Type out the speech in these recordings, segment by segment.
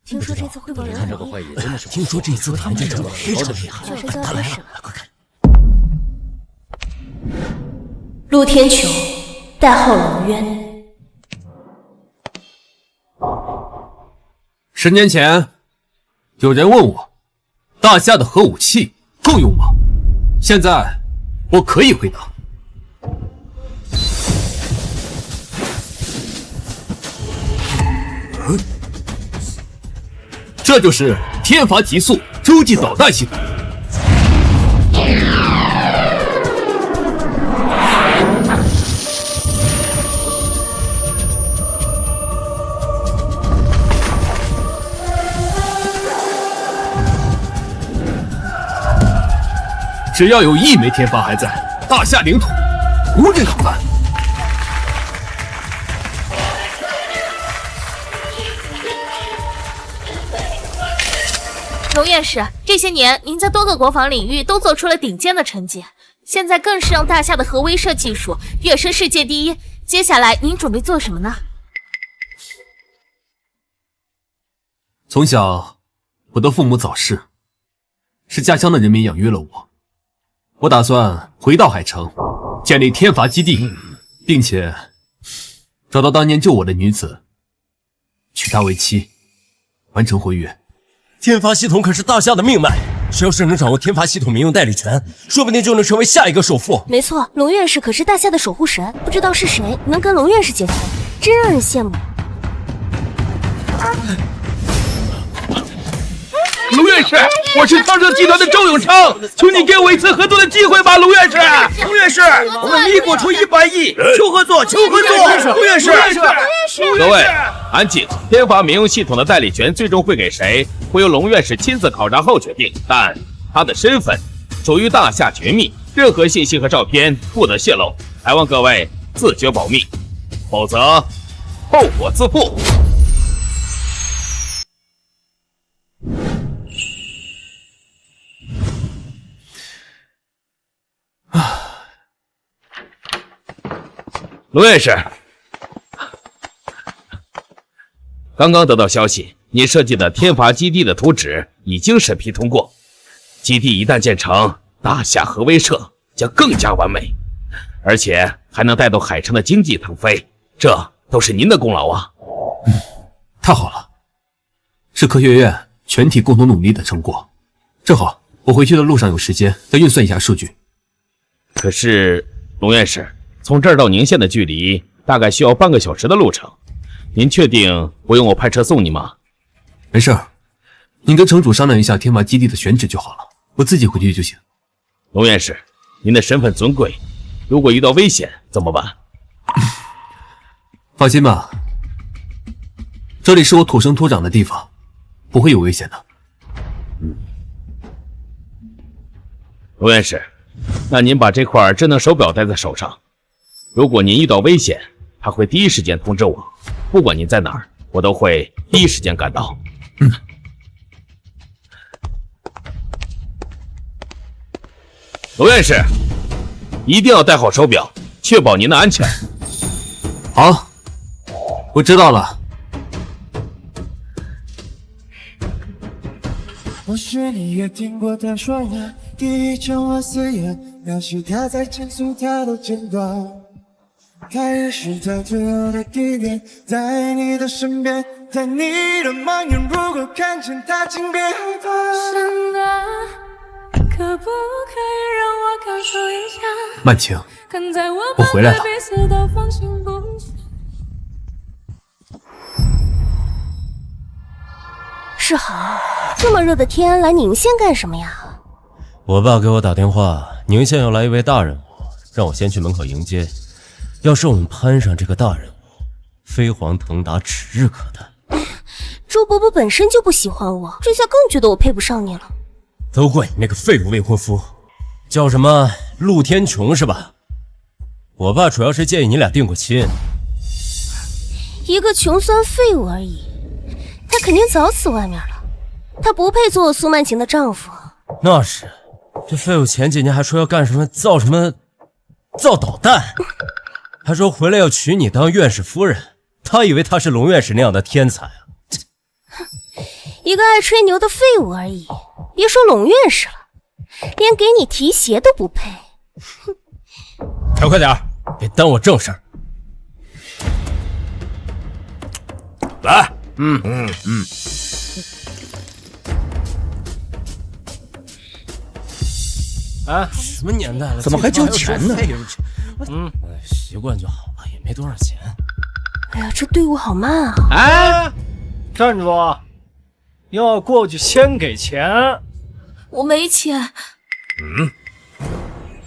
听说这次汇报人看这个会议真的是，听说这次团建真的非常厉害。他来了，快看！陆天穹，代号龙渊。10年前，有人问我，大夏的核武器够用吗？现在，我可以回答。这就是天罚极速洲际导弹系统。只要有1枚天罚还在，大夏领土无人敢犯。龙院士，这些年您在多个国防领域都做出了顶尖的成绩，现在更是让大夏的核威慑技术跃升世界第一。接下来您准备做什么呢？从小，我的父母早逝，是家乡的人民养育了我。我打算回到海城，建立天罚基地，并且找到当年救我的女子，娶她为妻，完成婚约。天罚系统可是大夏的命脉，谁要是能掌握天罚系统民用代理权，说不定就能成为下一个首富。没错，龙院士可是大夏的守护神，不知道是谁能跟龙院士结婚，真让人羡慕。龙院士，我是昌盛集团的周永昌，求你给我一次合作的机会吧，龙院士。龙院士，我们一国出100亿，求合作，求合作。龙院士，各位安静。天罚民用系统的代理权最终会给谁，会由龙院士亲自考察后决定，但他的身份属于大夏绝密，任何信息和照片不得泄露，还望各位自觉保密，否则后果自负。龙院士，刚刚得到消息，你设计的天罚基地的图纸已经审批通过。基地一旦建成，大夏核威慑将更加完美，而且还能带动海城的经济腾飞，这都是您的功劳啊！太好了，是科学院全体共同努力的成果。正好我回去的路上有时间，再运算一下数据。可是，龙院士，从这儿到宁县的距离大概需要半个小时的路程，您确定不用我派车送你吗？没事儿，您跟城主商量一下天罚基地的选址就好了，我自己回去就行。龙院士，您的身份尊贵，如果遇到危险怎么办？放心吧，这里是我土生土长的地方，不会有危险的。龙院士，那您把这块智能手表戴在手上，如果您遇到危险，它会第一时间通知我，不管您在哪儿，我都会第一时间赶到。龙院士，一定要戴好手表，确保您的安全。好，我知道了。或许你也听过他说话，第一句话誓言，表示他在倾诉他的简短。他也是他最后的地点，在你的身边，在你的盲眼，如果看见他，请别害怕。真的，可不可以让我感受一下？曼晴，我回来了。世豪，这么热的天来宁县干什么呀？我爸给我打电话，宁县要来一位大人物，让我先去门口迎接。要是我们攀上这个大人物，飞黄腾达指日可待。周伯伯本身就不喜欢我，这下更觉得我配不上你了。都怪你那个废物未婚夫，叫什么陆天穹是吧？我爸主要是建议你俩定过亲。一个穷酸废物而已，他肯定早死外面了，他不配做我苏曼晴的丈夫。那是，这废物前几年还说要干什么造导弹，还说回来要娶你当院士夫人，他以为他是龙院士那样的天才啊。一个爱吹牛的废物而已，别说龙院士了，连给你提鞋都不配。快点，别耽误正事儿。来，哎，什么年代了，怎么还交钱呢？习惯就好了，也没多少钱。哎呀，这队伍好慢啊！哎，站住！要过去先给钱。我没钱。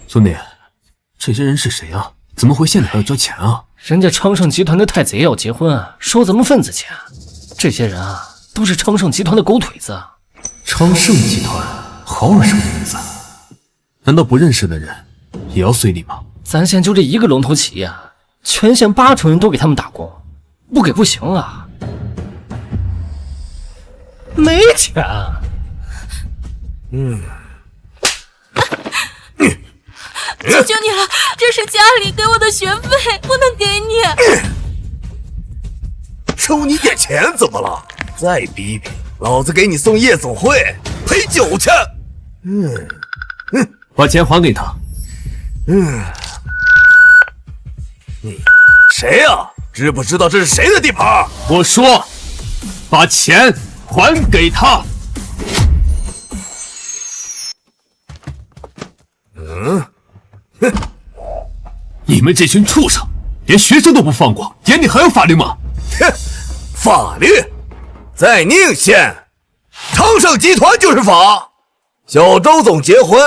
兄弟，这些人是谁啊？怎么会现在还要交钱啊？人家昌盛集团的太贼要结婚，收咱们份子钱。这些人啊，都是昌盛集团的狗腿子。昌盛集团好耳熟的名字，难道不认识的人也要随礼吗？咱县就这一个龙头企业，全县80%人都给他们打工，不给不行啊！没钱。求求你了，这是家里给我的学费，不能给你。收你点钱怎么了？再逼逼，老子给你送夜总会陪酒去。把钱还给他。你谁呀？知不知道这是谁的地盘？我说，把钱还给他。你们这群畜生，连学生都不放过，眼里还有法律吗？哼，法律在宁县，昌盛集团就是法。小周总结婚，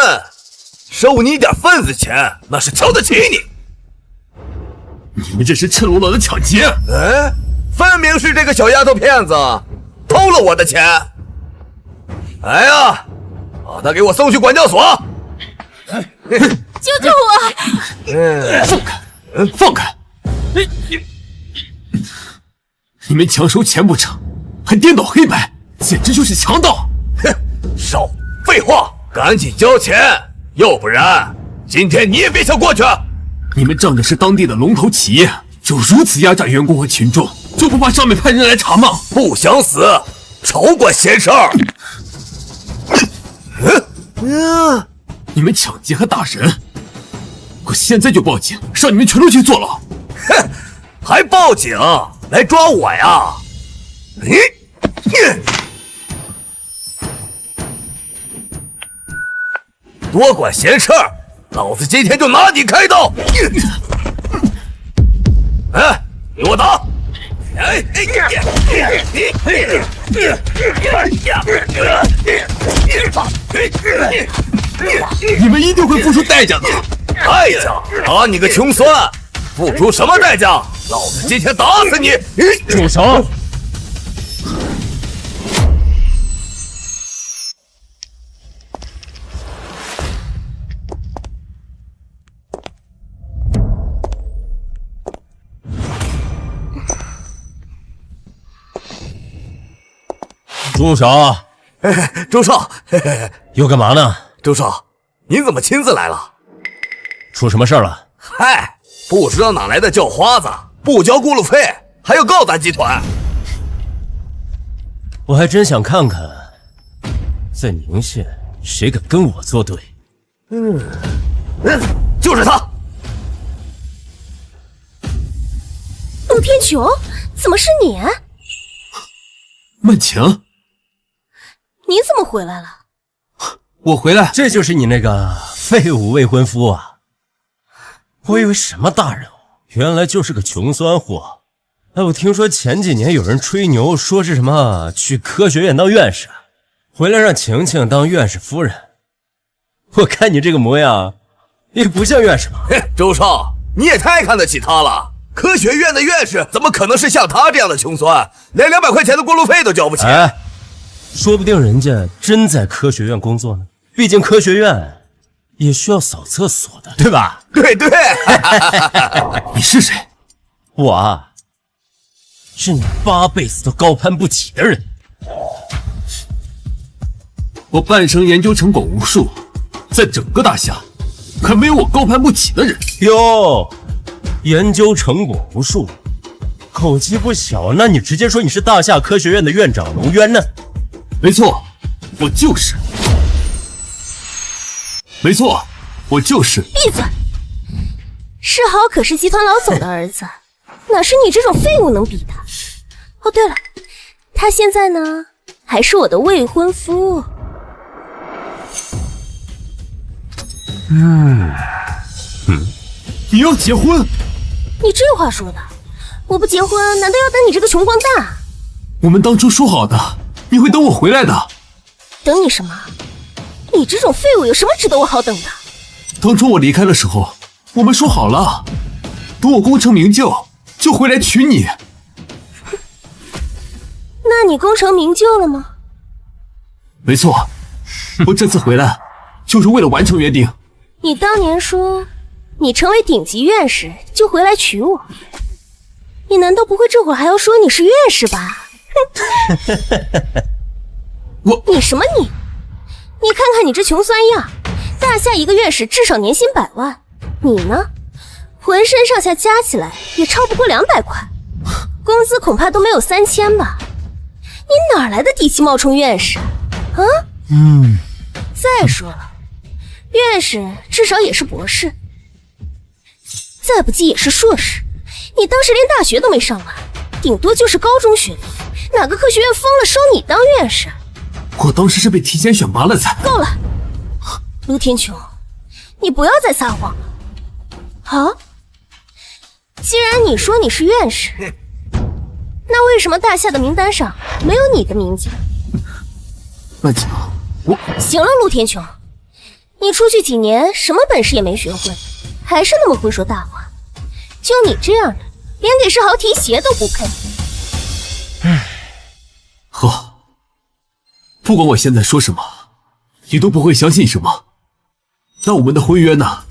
收你点份子钱，那是瞧得起你。你们这是赤裸裸的抢劫！分明是这个小丫头片子偷了我的钱。来呀，把她给我送去管教所。救救我！放开！放开！你们强收钱不成，还颠倒黑白，简直就是强盗！哼，少废话，赶紧交钱，要不然今天你也别想过去。你们仗着是当地的龙头企业，就如此压榨员工和群众，就不怕上面派人来查吗？不想死，少管闲事儿。你们抢劫和打人，我现在就报警，让你们全都去坐牢。哼，还报警来抓我呀？多管闲事儿，老子今天就拿你开刀！给我打！你们一定会付出代价的。代价？打你个穷酸！付出什么代价？老子今天打死你！住手！住手！周少，又干嘛呢？周少，您怎么亲自来了？出什么事了？嗨，不知道哪来的叫花子，不交过路费，还要告咱集团。我还真想看看，在宁县谁敢跟我作对。就是他。陆天穹，怎么是你？曼强，你怎么回来了？我回来，这就是你那个废物未婚夫啊！我以为什么大人物，原来就是个穷酸货。哎，我听说前几年有人吹牛，说是什么去科学院当院士，回来让晴晴当院士夫人。我看你这个模样，也不像院士吧？周少，你也太看得起他了。科学院的院士怎么可能是像他这样的穷酸，连200块钱的过路费都交不起？哎，说不定人家真在科学院工作呢。毕竟科学院也需要扫厕所的，对吧？对对。你是谁？我啊，是你8辈子都高攀不起的人。我半生研究成果无数，在整个大夏，可没有我高攀不起的人。哟，研究成果无数，口气不小。那你直接说你是大夏科学院的院长龙渊呢？没错，我就是。没错，我就是。闭嘴！世豪可是集团老总的儿子，哪是你这种废物能比的？哦，对了，他现在呢，还是我的未婚夫。你要结婚？你这话说的，我不结婚，难道要等你这个穷光蛋？我们当初说好的，你会等我回来的。等你什么？你这种废物有什么值得我好等的？当初我离开的时候，我们说好了，等我功成名就，就回来娶你。那你功成名就了吗？没错，我这次回来就是为了完成约定。你当年说你成为顶级院士就回来娶我，你难道不会这会儿还要说你是院士吧？你什么你？你看看你这穷酸样，大夏一个院士至少年薪100万，你呢，浑身上下加起来也超不过200块，工资恐怕都没有3000吧？你哪来的底气冒充院士啊？再说了，院士至少也是博士，再不济也是硕士，你当时连大学都没上完，顶多就是高中学历，哪个科学院疯了收你当院士？我当时是被提前选拔了才。够了，陆天穹，你不要再撒谎了。好，既然你说你是院士，那为什么大夏的名单上没有你的名字？曼姐，我……行了，陆天穹，你出去几年，什么本事也没学会，还是那么会说大话。就你这样的，连给世豪提鞋都不配。好。不管我现在说什么，你都不会相信什么。那我们的婚约呢？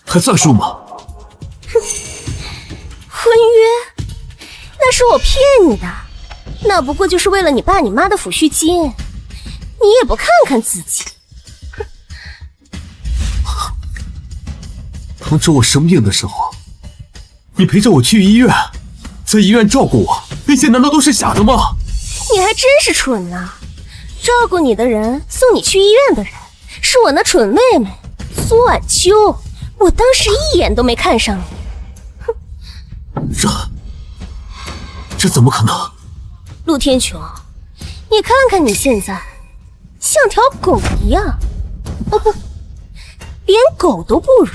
还算数吗？婚约？那是我骗你的，那不过就是为了你爸你妈的抚恤金，你也不看看自己。当初我生病的时候，你陪着我去医院，在医院照顾我，那些难道都是假的吗？你还真是蠢呐！照顾你的人，送你去医院的人，是我那蠢妹妹苏婉秋。我当时一眼都没看上你。这怎么可能？陆天穹，你看看你现在，像条狗一样。哦不，连狗都不如。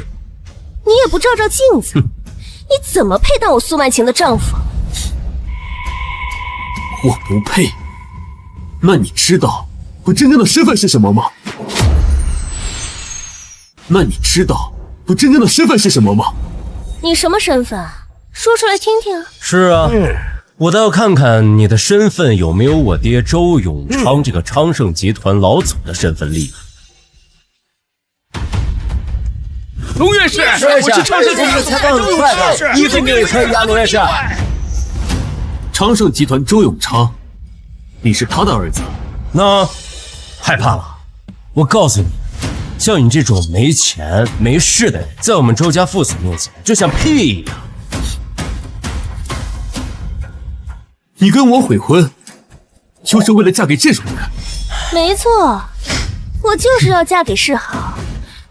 你也不照照镜子，你怎么配当我苏曼晴的丈夫？我不配。那你知道我真正的身份是什么吗？你什么身份啊？说出来听听。是啊，我倒要看看你的身份有没有我爹周永昌这个昌盛集团老总的身份厉害。龙院士，我是昌盛集团采访很快的，1分钟也可以啊，龙院士。昌盛集团周永昌，你是他的儿子？那害怕了？我告诉你，像你这种没钱没势的人，在我们周家父子面前就像屁一样。你跟我悔婚，就是为了嫁给这种人？没错，我就是要嫁给世豪，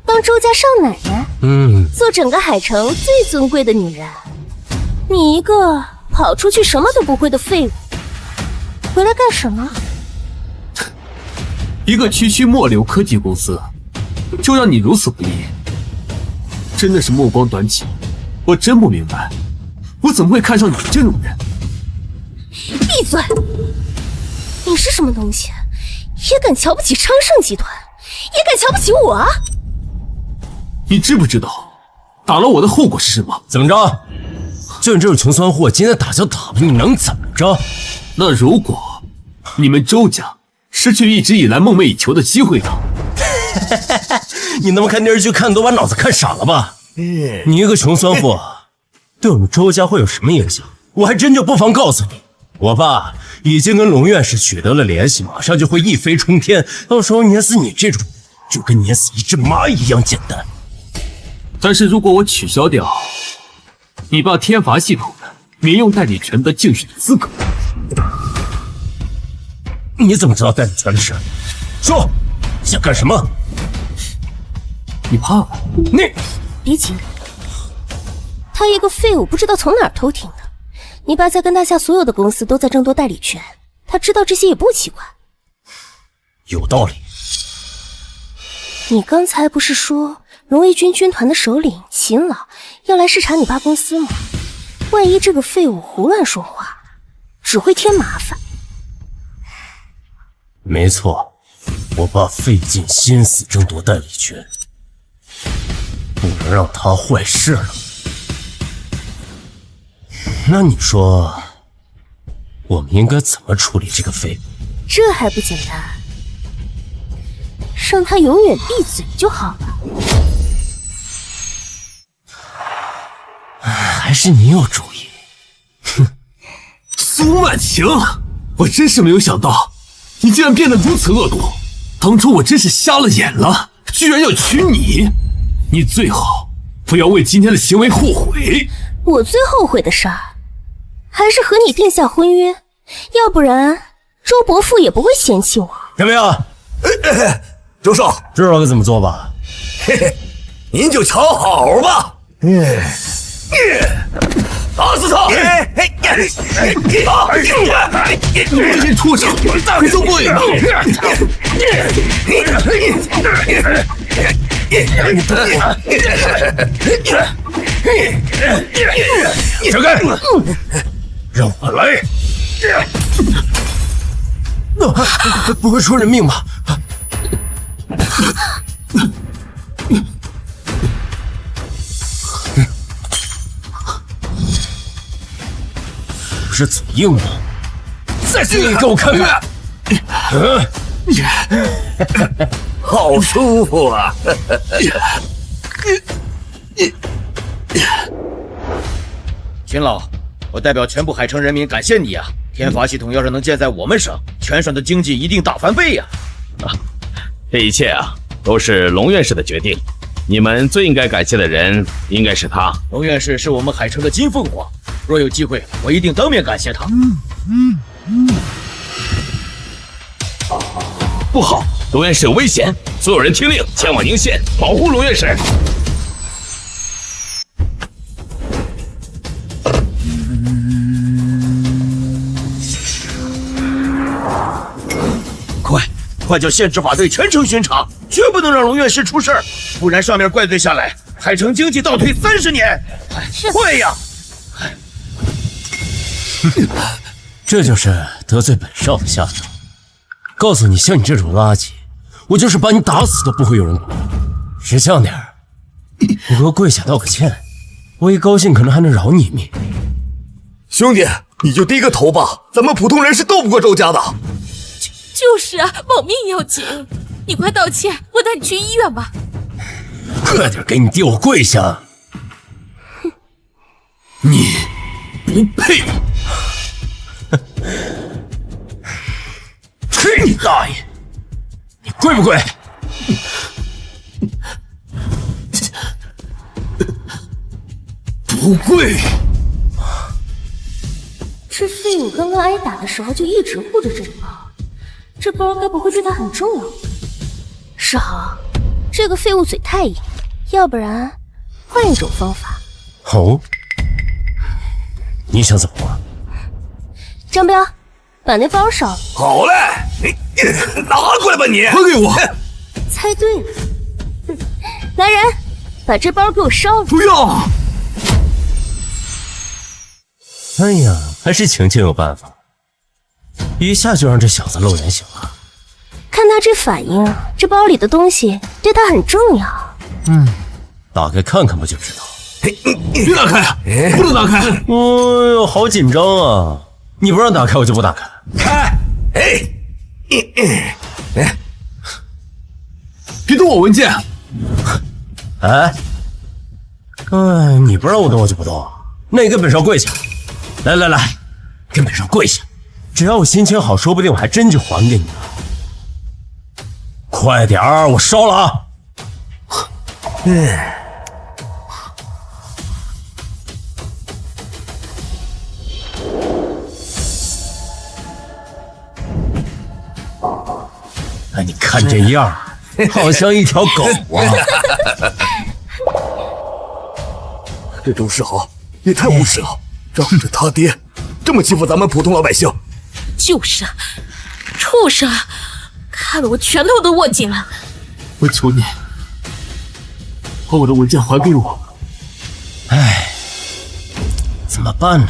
当周家少奶奶，做整个海城最尊贵的女人。你一个跑出去什么都不会的废物，回来干什么？一个区区末流科技公司，就让你如此不义，真的是目光短浅。我真不明白，我怎么会看上你这种人？闭嘴！你是什么东西？也敢瞧不起昌盛集团，也敢瞧不起我？你知不知道打了我的后果是什么？怎么着？就你这种穷酸货，今天打就打吧，你能怎么着？那如果你们周家失去一直以来梦寐以求的机会呢？你他妈看电视剧看都把脑子看傻了吧？你一个穷酸货，对我们周家会有什么影响？我还真就不妨告诉你，我爸已经跟龙院士取得了联系，马上就会一飞冲天，到时候碾死你这种，就跟碾死一只蚂蚁一样简单。但是如果我取消掉你爸天罚系统的民用代理权的竞选资格，你怎么知道代理权的事？说，想干什么？你怕？你别急，他一个废物，不知道从哪儿偷听的。你爸在跟大夏所有的公司都在争夺代理权，他知道这些也不奇怪。有道理。你刚才不是说荣卫军军团的首领秦老要来视察你爸公司吗？万一这个废物胡乱说话，只会添麻烦。没错，我爸费尽心思争夺代理权，不能让他坏事了。那你说，我们应该怎么处理这个废物？这还不简单，让他永远闭嘴就好了。还是你有主意？哼，苏曼晴，我真是没有想到，你竟然变得如此恶毒。当初我真是瞎了眼了，居然要娶你！你最好不要为今天的行为后悔。我最后悔的事儿，还是和你定下婚约，要不然周伯父也不会嫌弃我。怎么样？周少，知道该怎么做吧？嘿嘿，您就瞧好吧。打死他！你们这些畜生，快受不了！闪开！让我来！不会出人命吧？不是嘴硬吗？再硬给我看看！好舒服啊！秦老，我代表全部海城人民感谢你啊！天罚系统要是能建在我们省，全省的经济一定大翻倍呀！这一切啊，都是龙院士的决定。你们最应该感谢的人应该是他。龙院士是我们海城的金凤凰，若有机会，我一定当面感谢他。不好，龙院士有危险！所有人听令，前往宁县，保护龙院士。快叫县执法队全程巡查，绝不能让龙院士出事，不然上面怪罪下来，海城经济倒退30年。快呀！这就是得罪本少的下场。告诉你，像你这种垃圾，我就是把你打死都不会有人管。识相点儿，你给我跪下道个歉，我一高兴可能还能饶你一命。兄弟，你就低个头吧，咱们普通人是斗不过周家的。就是啊，保命要紧。你快道歉，我带你去医院吧。快点给你爹我跪下！你不配！去你大爷！你跪不跪？不跪。这废物刚刚挨打的时候就一直护着这个包，这包该不会对他很重要？世豪，这个废物嘴太硬，要不然换一种方法。哦，你想怎么玩？张彪，把那包烧了。好嘞，你拿过来吧你！还给我！猜对了，来人，把这包给我烧了！不要！哎呀，还是晴晴有办法，一下就让这小子露脸醒了。看他这反应，这包里的东西对他很重要。打开看看不就知道？别打开，不能打开！哎呦，好紧张啊！你不让打开，我就不打开。开！别动我文件！哎，你不让我动我就不动，那你跟本少跪下！来，跟本少跪下！只要我心情好，说不定我还真就还给你了。快点儿，我烧了啊！哎，你看这样，好像一条狗啊！这周世豪也太无耻了，仗着他爹这么欺负咱们普通老百姓。就是啊，畜生，看得我拳头都握紧了。我求你，把我的文件还给我。哎，怎么办呢？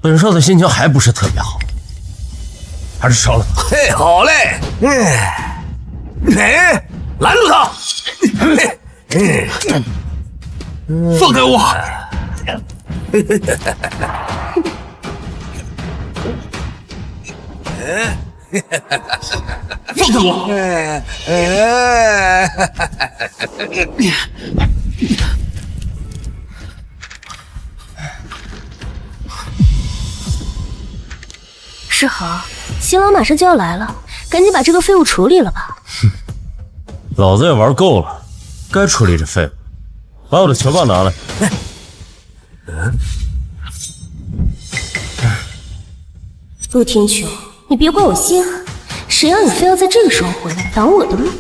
本少的心情还不是特别好，还是烧了吧。嘿，好嘞，拦住他！放开我！放开我！世豪，新郎马上就要来了，赶紧把这个废物处理了吧。老子也玩够了，该处理这废物。把我的球棒拿来。陆天穹，你别怪我心狠，谁让你非要在这个时候回来挡我的路？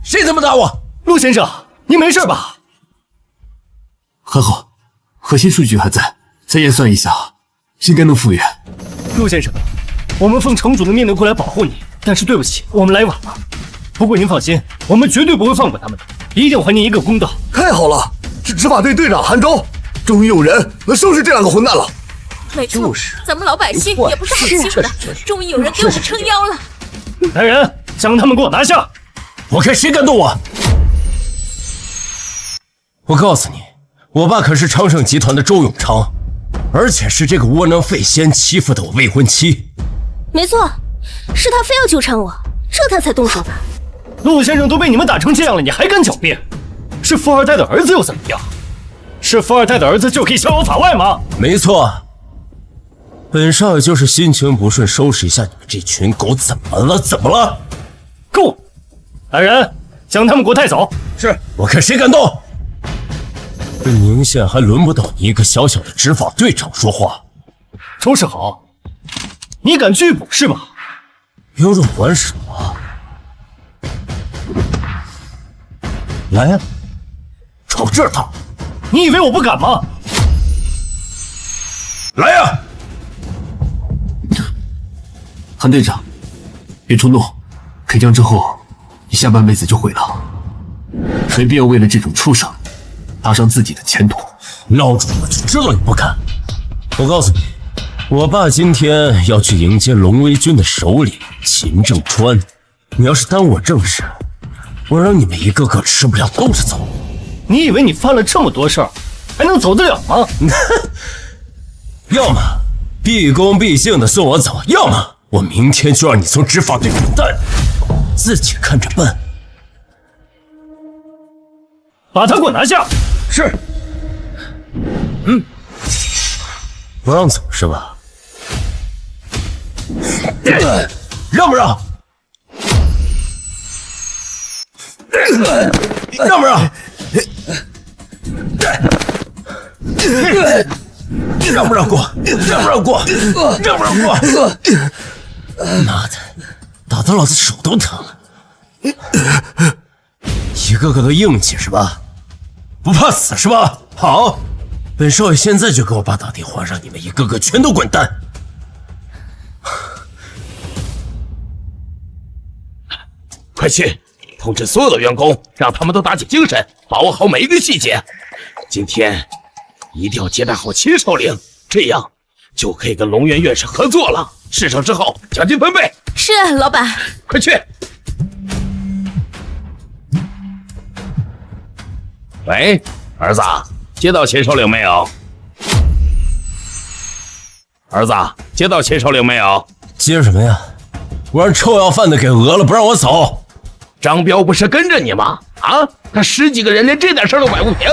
谁这么打我？陆先生，你没事吧？还好，核心数据还在，再验算一下，应该能复原。陆先生，我们奉城主的命令过来保护你，但是对不起，我们来晚了。不过您放心，我们绝对不会放过他们的，一定还您一个公道。太好了，是执法队队长韩昭，终于有人能收拾这两个混蛋了。没错，咱们老百姓也不是好欺负的，终于有人给我们撑腰了。来人，将他们给我拿下！我看谁敢动我！我告诉你，我爸可是昌盛集团的周永昌，而且是这个窝囊废先欺负的我未婚妻。没错，是他非要纠缠我，这他才动手的。陆先生都被你们打成这样了，你还敢狡辩？是富二代的儿子又怎么样？是富二代的儿子就可以逍遥法外吗？没错，本少爷就是心情不顺，收拾一下你们这群狗。怎么了？怎么了？够了！来人，将他们给我带走。是，我看谁敢动。这宁县还轮不到你一个小小的执法队长说话。周世豪，你敢拒捕是吧？有种还手啊！来呀，瞅这儿他！你以为我不敢吗？来呀！韩队长，别冲动，开枪之后，你下半辈子就毁了。没必要为了这种畜生，搭上自己的前途。孬种，我就知道你不敢。我告诉你，我爸今天要去迎接龙威军的首领秦正川，你要是耽误我正事，我让你们一个个吃不了兜着走。你以为你犯了这么多事儿，还能走得了吗？要么毕恭毕敬的送我走，要么我明天就让你从执法队滚蛋，自己看着办。把他给我拿下！是。不让走是吧？让不让？让不让？让不让过？让不让过？让不让过？妈的，打得老子手都疼了。一个个都硬气是吧？不怕死是吧？好，本少爷现在就给我爸打电话，让你们一个个全都滚蛋。快去通知所有的员工，让他们都打起精神，把握好每一个细节。今天一定要接待好秦首领，这样就可以跟龙渊院士合作了。事成之后，奖金分倍。是，老板。快去。喂，儿子，接到秦首领没有？儿子，接到秦首领没有？接什么呀？我让臭要饭的给讹了，不让我走。张彪不是跟着你吗？啊，他10几个人连这点事儿都摆不平。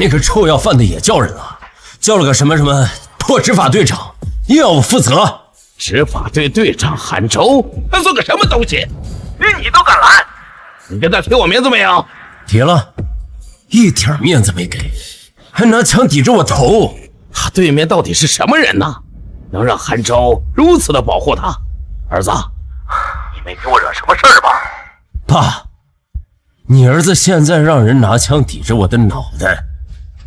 那个臭要饭的也叫人了，叫了个什么破执法队长，又要我负责。执法队队长韩州，他算个什么东西？连你都敢拦？你跟他提我名字没有？提了，一点面子没给，还拿枪抵着我头。他对面到底是什么人呢？能让韩州如此的保护他？儿子，你没给我惹什么事儿吧？爸，你儿子现在让人拿枪抵着我的脑袋，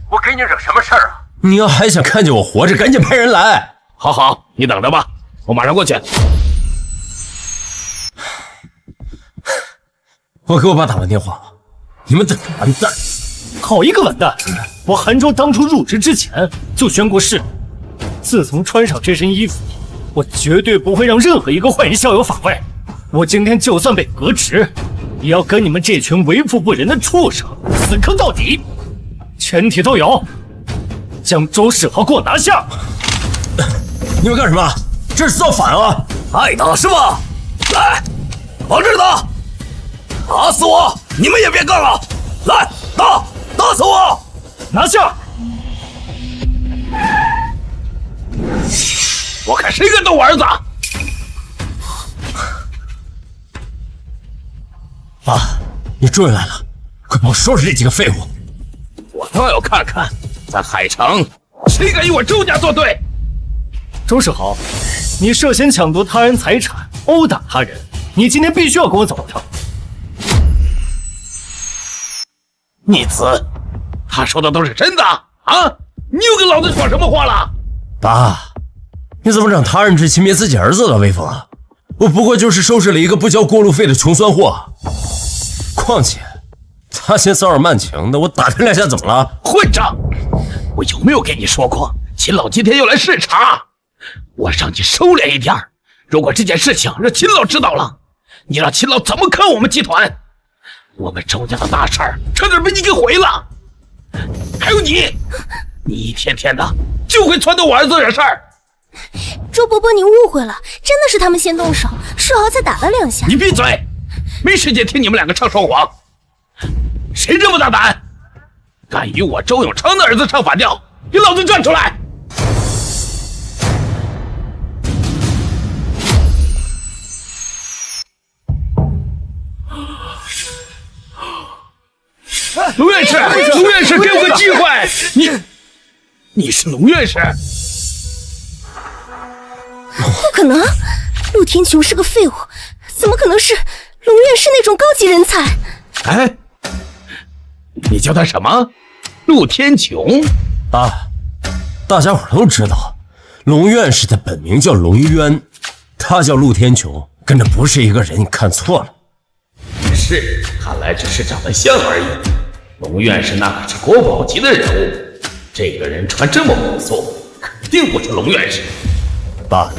我给你惹什么事儿啊？你要还想看见我活着，赶紧派人来。好好，你等着吧，我马上过去。我给我爸打完电话了，你们等着完蛋！好一个完蛋！我韩州当初入职之前就宣过誓，自从穿上这身衣服，我绝对不会让任何一个坏人逍遥法外。我今天就算被革职，也要跟你们这群为富不仁的畜生死磕到底！全体都有，将周世豪给我拿下！你们干什么？这是造反啊！爱打是吧？来，往这儿打！打死我！你们也别干了！来，打死我！拿下！我看谁敢动我儿子！爸，你终于来了，快帮我收拾这几个废物！我倒要看看，在海城谁敢与我周家作对！周世豪，你涉嫌抢夺他人财产、殴打他人，你今天必须要跟我走一趟。逆子，他说的都是真的啊！你又跟老子闯什么祸了？爸，你怎么长他人志气灭自己儿子的威风啊？我不过就是收拾了一个不交过路费的穷酸货，况且他先骚扰曼晴的，我打他2下怎么了？混账！我有没有跟你说过，秦老今天要来视察？我让你收敛一点，如果这件事情让秦老知道了，你让秦老怎么看我们集团？我们周家的大事儿差点被你给毁了。还有你一天天的就会撺掇我儿子惹事儿。周伯伯，你误会了，真的是他们先动手，世豪才打了2下。你闭嘴，没时间听你们2个唱双簧。谁这么大胆，敢与我周永昌的儿子唱反调，给老子站出来！龙院士，龙院士，给我个机会！你是龙院士？不可能，陆天琼是个废物，怎么可能是龙院士那种高级人才？哎，你叫他什么？陆天琼？爸，大家伙都知道，龙院士的本名叫龙渊，他叫陆天琼，跟着不是一个人，你看错了。是，看来只是长得像而已。龙院士那可是国宝级的人物，这个人穿这么朴素，肯定不是龙院士。爸，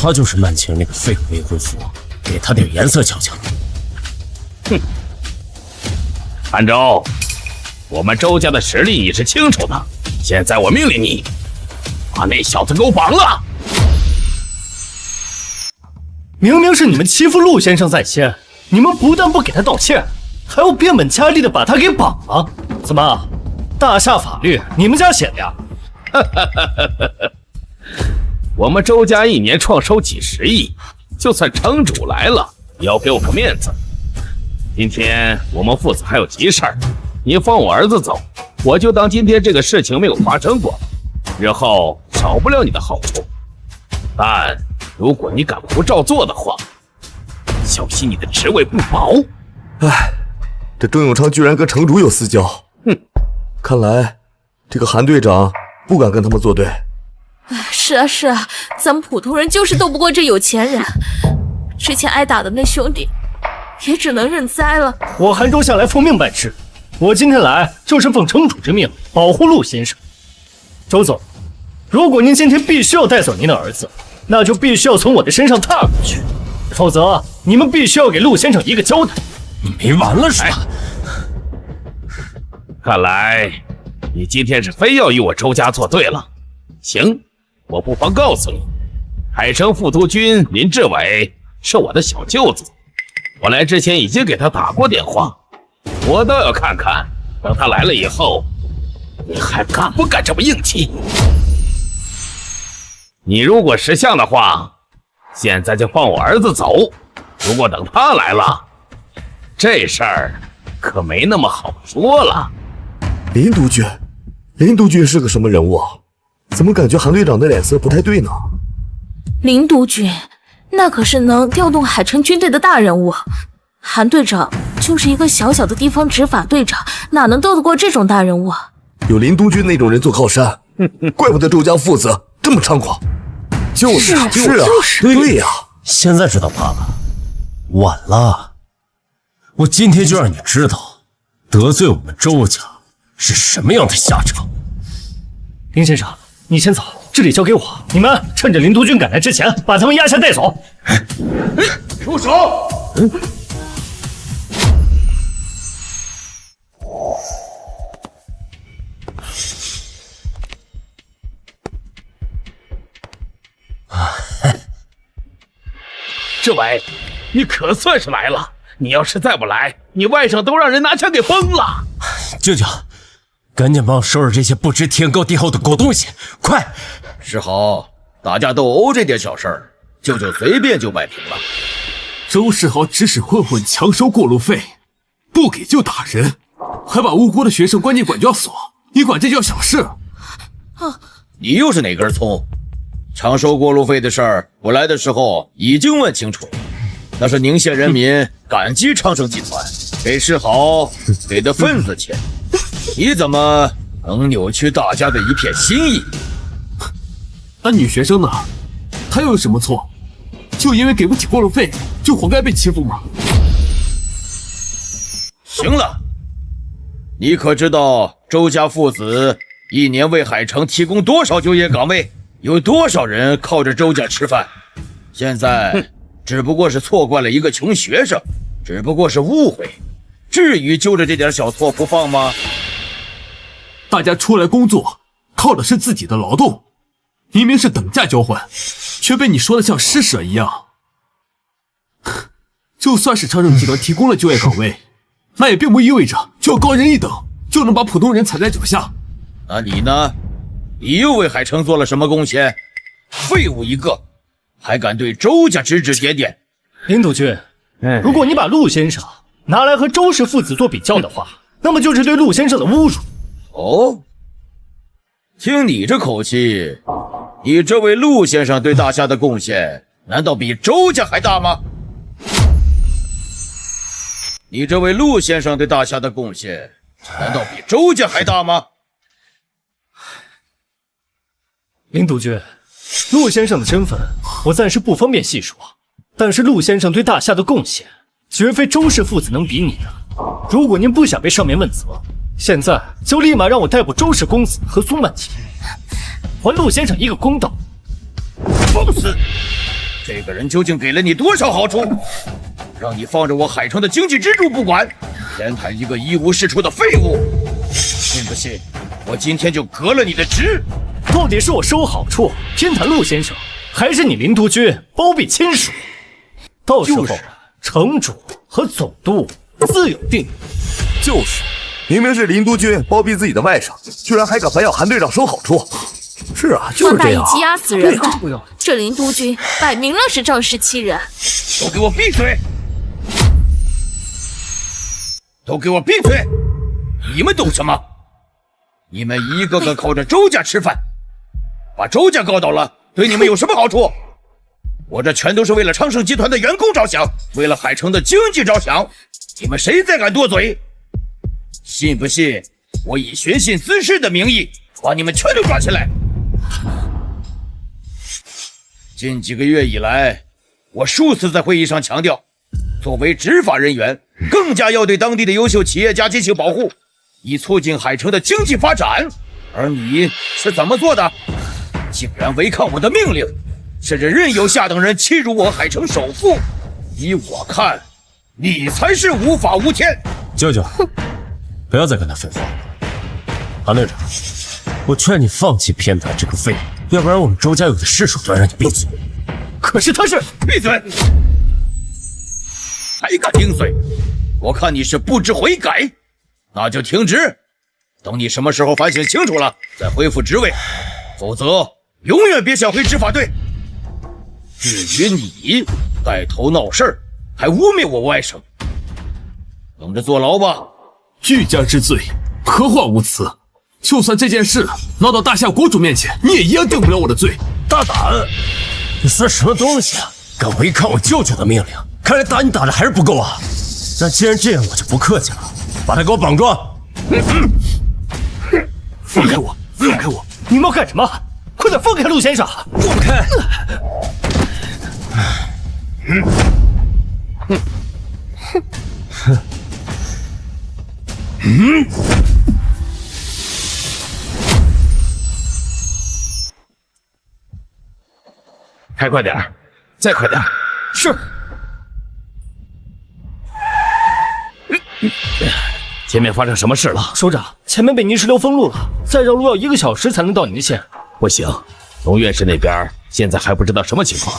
他就是曼晴那个废物未婚夫，给他点颜色瞧瞧。哼，韩州，我们周家的实力你是清楚的，现在我命令你，把那小子给我绑了。明明是你们欺负陆先生在先，你们不但不给他道歉，还要变本加厉的把他给绑了。怎么，大厦法律你们家写的呀？我们周家1年创收几10亿，就算城主来了，也要给我个面子。今天我们父子还有急事儿，你放我儿子走，我就当今天这个事情没有发生过，日后少不了你的好处。但如果你敢不照做的话，小心你的职位不保。唉，这周永昌居然跟城主有私交，哼，看来这个韩队长不敢跟他们作对。是啊是啊，咱们普通人就是斗不过这有钱人。之前挨打的那兄弟，也只能认栽了。我韩州向来奉命办事，我今天来就是奉城主之命保护陆先生。周总，如果您今天必须要带走您的儿子，那就必须要从我的身上踏过去，否则你们必须要给陆先生一个交代。你没完了是吧？看来你今天是非要与我周家作对了。行，我不妨告诉你，海城副督军林志伟是我的小舅子。我来之前已经给他打过电话，我倒要看看，等他来了以后，你还敢不敢这么硬气？你如果识相的话，现在就放我儿子走。如果等他来了，这事儿可没那么好说了。林督军是个什么人物啊？怎么感觉韩队长的脸色不太对呢？林督军，那可是能调动海城军队的大人物。韩队长就是一个小小的地方执法队长，哪能斗得过这种大人物啊？有林督军那种人做靠山，怪不得周家父子这么猖狂。就是啊，对呀，现在知道怕了，晚了。我今天就让你知道，得罪我们周家是什么样的下场。林先生，你先走，这里交给我。你们趁着林督军赶来之前，把他们压下带走。住手！志伟，你可算是来了！你要是再不来，你外甥都让人拿枪给崩了。舅舅，赶紧帮我收拾这些不知天高地厚的狗东西，快！世豪，打架斗殴这点小事儿，舅舅随便就摆平了。周世豪指使混混强收过路费，不给就打人，还把无辜的学生关进管教所，你管这叫小事？你又是哪根葱？强收过路费的事儿，我来的时候已经问清楚了，那是宁县人民感激昌盛集团给世豪给的份子钱，你怎么能扭曲大家的一片心意？那女学生呢？她又有什么错？就因为给不起过路费，就活该被欺负吗？行了，你可知道周家父子一年为海城提供多少就业岗位？有多少人靠着周家吃饭？现在只不过是错怪了一个穷学生，只不过是误会，至于揪着这点小错不放吗？大家出来工作，靠的是自己的劳动，明明是等价交换，却被你说的像施舍一样。就算是昌盛集团提供了就业岗位，那也并不意味着就要高人一等，就能把普通人踩在脚下。那你呢？你又为海城做了什么贡献？废物一个，还敢对周家指指点点。林督军，如果你把陆先生拿来和周氏父子做比较的话，那么就是对陆先生的侮辱。哦，听你这口气，你这位陆先生对大夏的贡献难道比周家还大吗？你这位陆先生对大夏的贡献难道比周家还大吗？林督军，陆先生的身份我暂时不方便细说，但是陆先生对大夏的贡献绝非周氏父子能比拟的。如果您不想被上面问责，现在就立马让我逮捕周氏公子和苏曼琪，还陆先生一个公道。放肆！这个人究竟给了你多少好处，让你放着我海城的经济支柱不管，偏袒一个一无是处的废物？信不信我今天就革了你的职？到底是我收好处偏袒陆先生，还是你林督军包庇亲属？到时候城主和总督自有定夺。就是，明明是林督军包庇自己的外甥，居然还敢反咬韩队长收好处。是啊，就是这样。放大一击压死人了！这林督军摆明了是仗势欺人。都给我闭嘴！都给我闭嘴！你们懂什么？你们一个个靠着周家吃饭，把周家告倒了，对你们有什么好处？我这全都是为了昌盛集团的员工着想，为了海城的经济着想。你们谁再敢多嘴？信不信我以寻衅滋事的名义把你们全都抓起来？近几个月以来，我数次在会议上强调，作为执法人员，更加要对当地的优秀企业家进行保护，以促进海城的经济发展。而你是怎么做的？竟然违抗我的命令，甚至任由下等人欺辱我海城首富。依我看，你才是无法无天。舅舅，不要再跟他分话了。韩队长，我劝你放弃偏袒这个废物，要不然我们周家有的是手段让你闭嘴。可是他是……闭嘴！还敢顶嘴？我看你是不知悔改，那就停职。等你什么时候反省清楚了，再恢复职位，否则永远别想回执法队。至于你带头闹事儿，还污蔑我外甥，等着坐牢吧。欲加之罪，何患无辞？就算这件事闹到大夏国主面前，你也一样定不了我的罪。大胆！你算什么东西啊？敢违抗我舅舅的命令！看来打你打的还是不够啊！那既然这样，我就不客气了，把他给我绑住！放开我！放开我！你们要干什么？快点放开陆先生！放开！开快点儿，再快点儿！是。前面发生什么事了？首长，前面被泥石流封路了，再绕路要1个小时才能到宁县。不行，龙院士那边现在还不知道什么情况。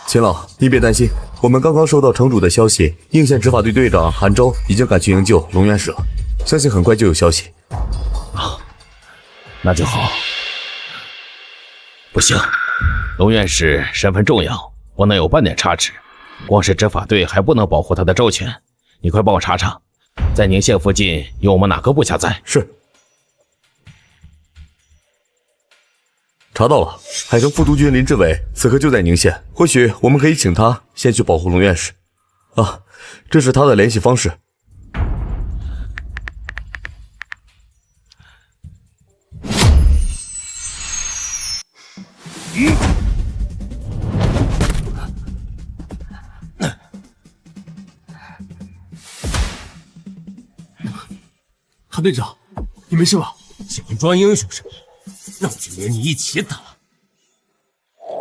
秦老，你别担心，我们刚刚收到城主的消息，应县执法队队长韩州已经赶去营救龙院士了，相信很快就有消息。啊，那就好。不行，龙院士身份重要，不能有半点差池。光是执法队还不能保护他的周全，你快帮我查查，在宁县附近有我们哪个部下在？是。查到了，海城副督军林志伟此刻就在宁县，或许我们可以请他先去保护龙院士。啊，这是他的联系方式。韩队长，你没事吧？喜欢装英雄是吗？那我就连你一起打！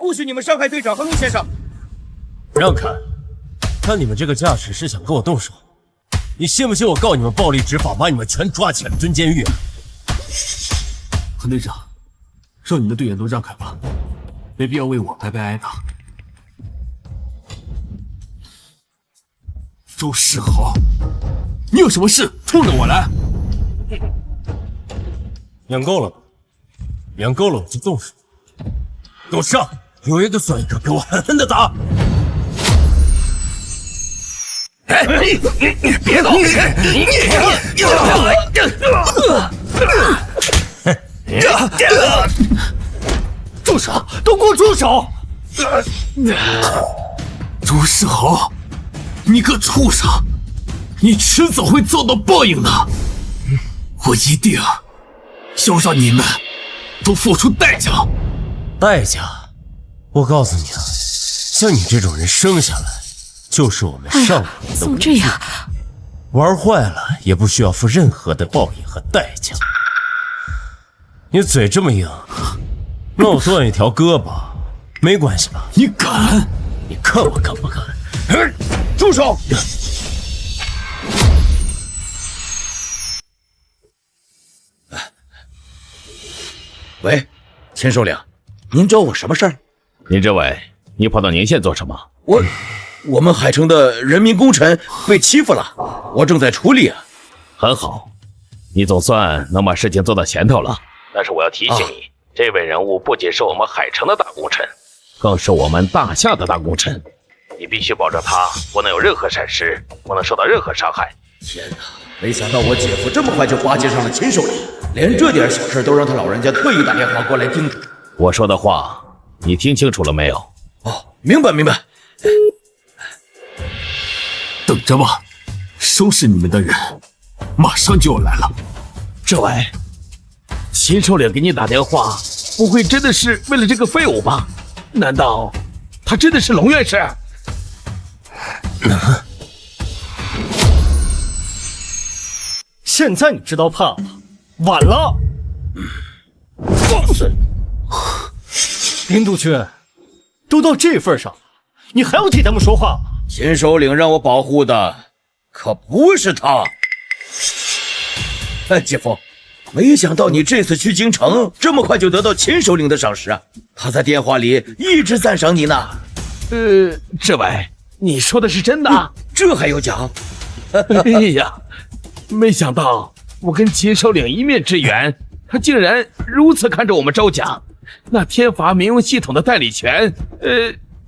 不许你们伤害队长和陆先生！让开！看你们这个架势是想跟我动手？你信不信我告你们暴力执法，把你们全抓起来蹲监狱啊？韩队长，让你的队员都让开吧，没必要为我白白挨打。周世豪，你有什么事冲着我来？养够了吧？养够了我就动手，给我上！有一个算一个，给我狠狠的打！哎，别动！住手！都给我住手！周世豪，你个畜生，你迟早会遭到报应的！我一定要让你们都付出代价！代价？我告诉你啊，像你这种人生下来就是我们上古的怎么这样？玩坏了也不需要付任何的报应和代价。你嘴这么硬，那我断一条胳膊没关系吧？你敢？你看我敢不敢？住手！喂，秦首领，您找我什么事儿？林志伟，你跑到宁县做什么？我们海城的人民功臣被欺负了，我正在处理啊。很好，你总算能把事情做到前头了。但是我要提醒你，这位人物不仅是我们海城的大功臣，更是我们大夏的大功臣。你必须保证他不能有任何闪失，不能受到任何伤害。天哪，没想到我姐夫这么快就巴结上了秦首领，连这点小事都让他老人家特意打电话过来叮嘱。我说的话你听清楚了没有？哦，明白明白。等着吧，收拾你们的人马上就要来了。志伟，秦首领给你打电话，不会真的是为了这个废物吧？难道他真的是龙院士？现在你知道怕了，晚了。放肆！林督军，都到这份上了，你还要替他们说话吗？秦首领让我保护的可不是他。哎，姐夫，没想到你这次去京城这么快就得到秦首领的赏识啊！他在电话里一直赞赏你呢。志伟，你说的是真的？这还有假？哎呀，没想到我跟秦首领一面之缘，他竟然如此看重我们周家。那天罚民用系统的代理权，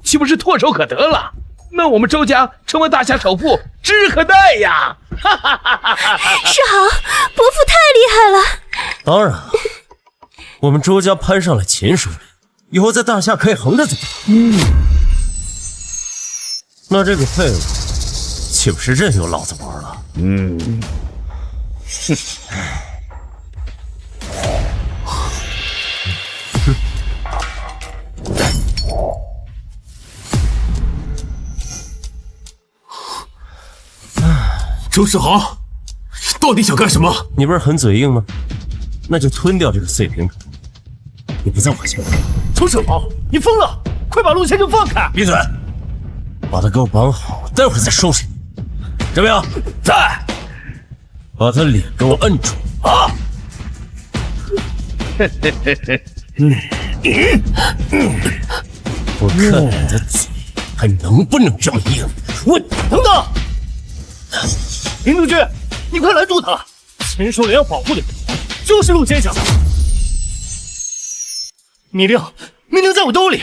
岂不是唾手可得了？那我们周家成为大夏首富，指日可待呀！世豪，伯父太厉害了。当然了，我们周家攀上了秦首领，以后在大夏可以横着走。那这个废物岂不是任由老子玩了？周世豪，到底想干什么？你不是很嘴硬吗？那就吞掉这个碎平头，你不在我前面。周世豪，你疯了！快把陆先生放开！闭嘴！把他给我绑好，我待会儿再收拾你。这边在，把他脸给我摁住啊！我看你的嘴还能不能这么硬？我等等，林督军，你快拦住他！秦首领要保护的人就是陆先生。密令在我兜里。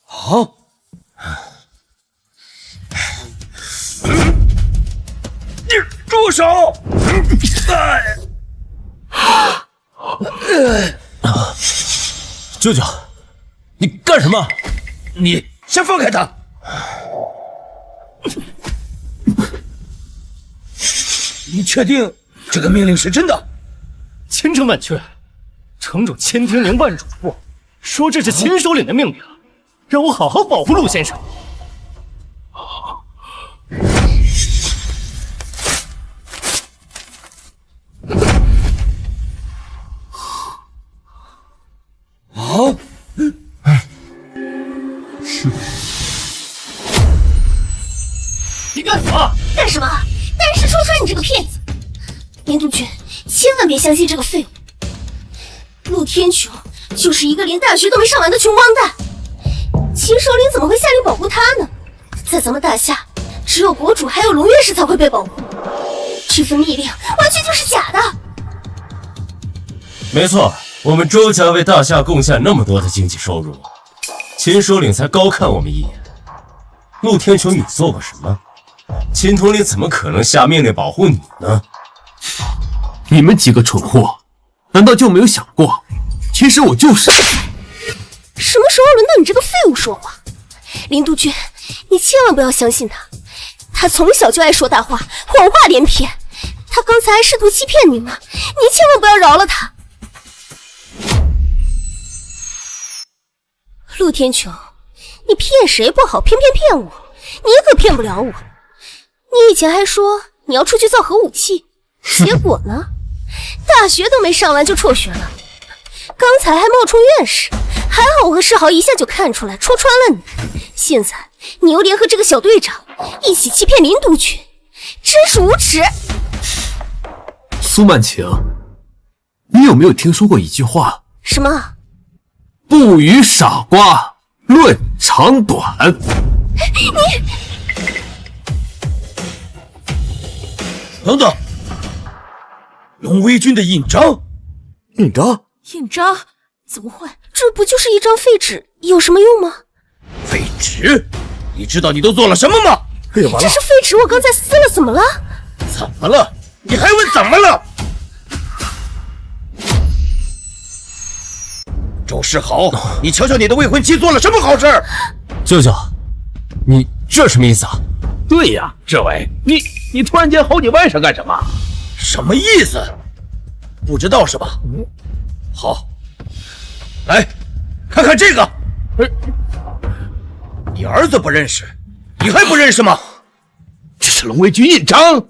好。住手！舅舅，你干什么？你先放开他！你确定这个命令是真的？千真万确，城主千叮咛万嘱咐，说这是秦首领的命令，让我好好保护陆先生。好，你干什么？干什么？当然是说穿你这个骗子！林督军，千万别相信这个废物。陆天穹就是一个连大学都没上完的穷光蛋，秦首领怎么会下令保护他呢？在咱们大夏，只有国主还有龙院士才会被保护，这份密令完全就是假的。没错，我们周家为大夏贡献那么多的经济收入，秦首领才高看我们一眼。陆天穹，你做过什么？秦统领怎么可能下命令保护你呢？你们几个蠢货，难道就没有想过，其实我就是……什么时候轮到你这个废物说话？林督军，你千万不要相信他，他从小就爱说大话，谎话连篇。他刚才还试图欺骗你呢，你千万不要饶了他。陆天穹，你骗谁不好，偏偏骗我，你可骗不了我。你以前还说你要出去造核武器，结果呢？大学都没上完就辍学了，刚才还冒充院士，还好我和世豪一下就看出来，戳穿了你。现在你又联合这个小队长一起欺骗林督军，真是无耻！苏曼晴，你有没有听说过一句话？什么？不与傻瓜论长短。你等等，龙威军的印章，印章？印章？怎么会？这不就是一张废纸，有什么用吗？废纸？你知道你都做了什么吗？哎呀，完了！这是废纸，我刚才撕了，怎么了？怎么了？你还问怎么了？周世豪，你瞧瞧你的未婚妻做了什么好事？舅舅，你这什么意思啊？对呀，这位，你突然间吼你外甥干什么？什么意思？不知道是吧？好，来看看这个。你儿子不认识，你还不认识吗？这是龙威军印章。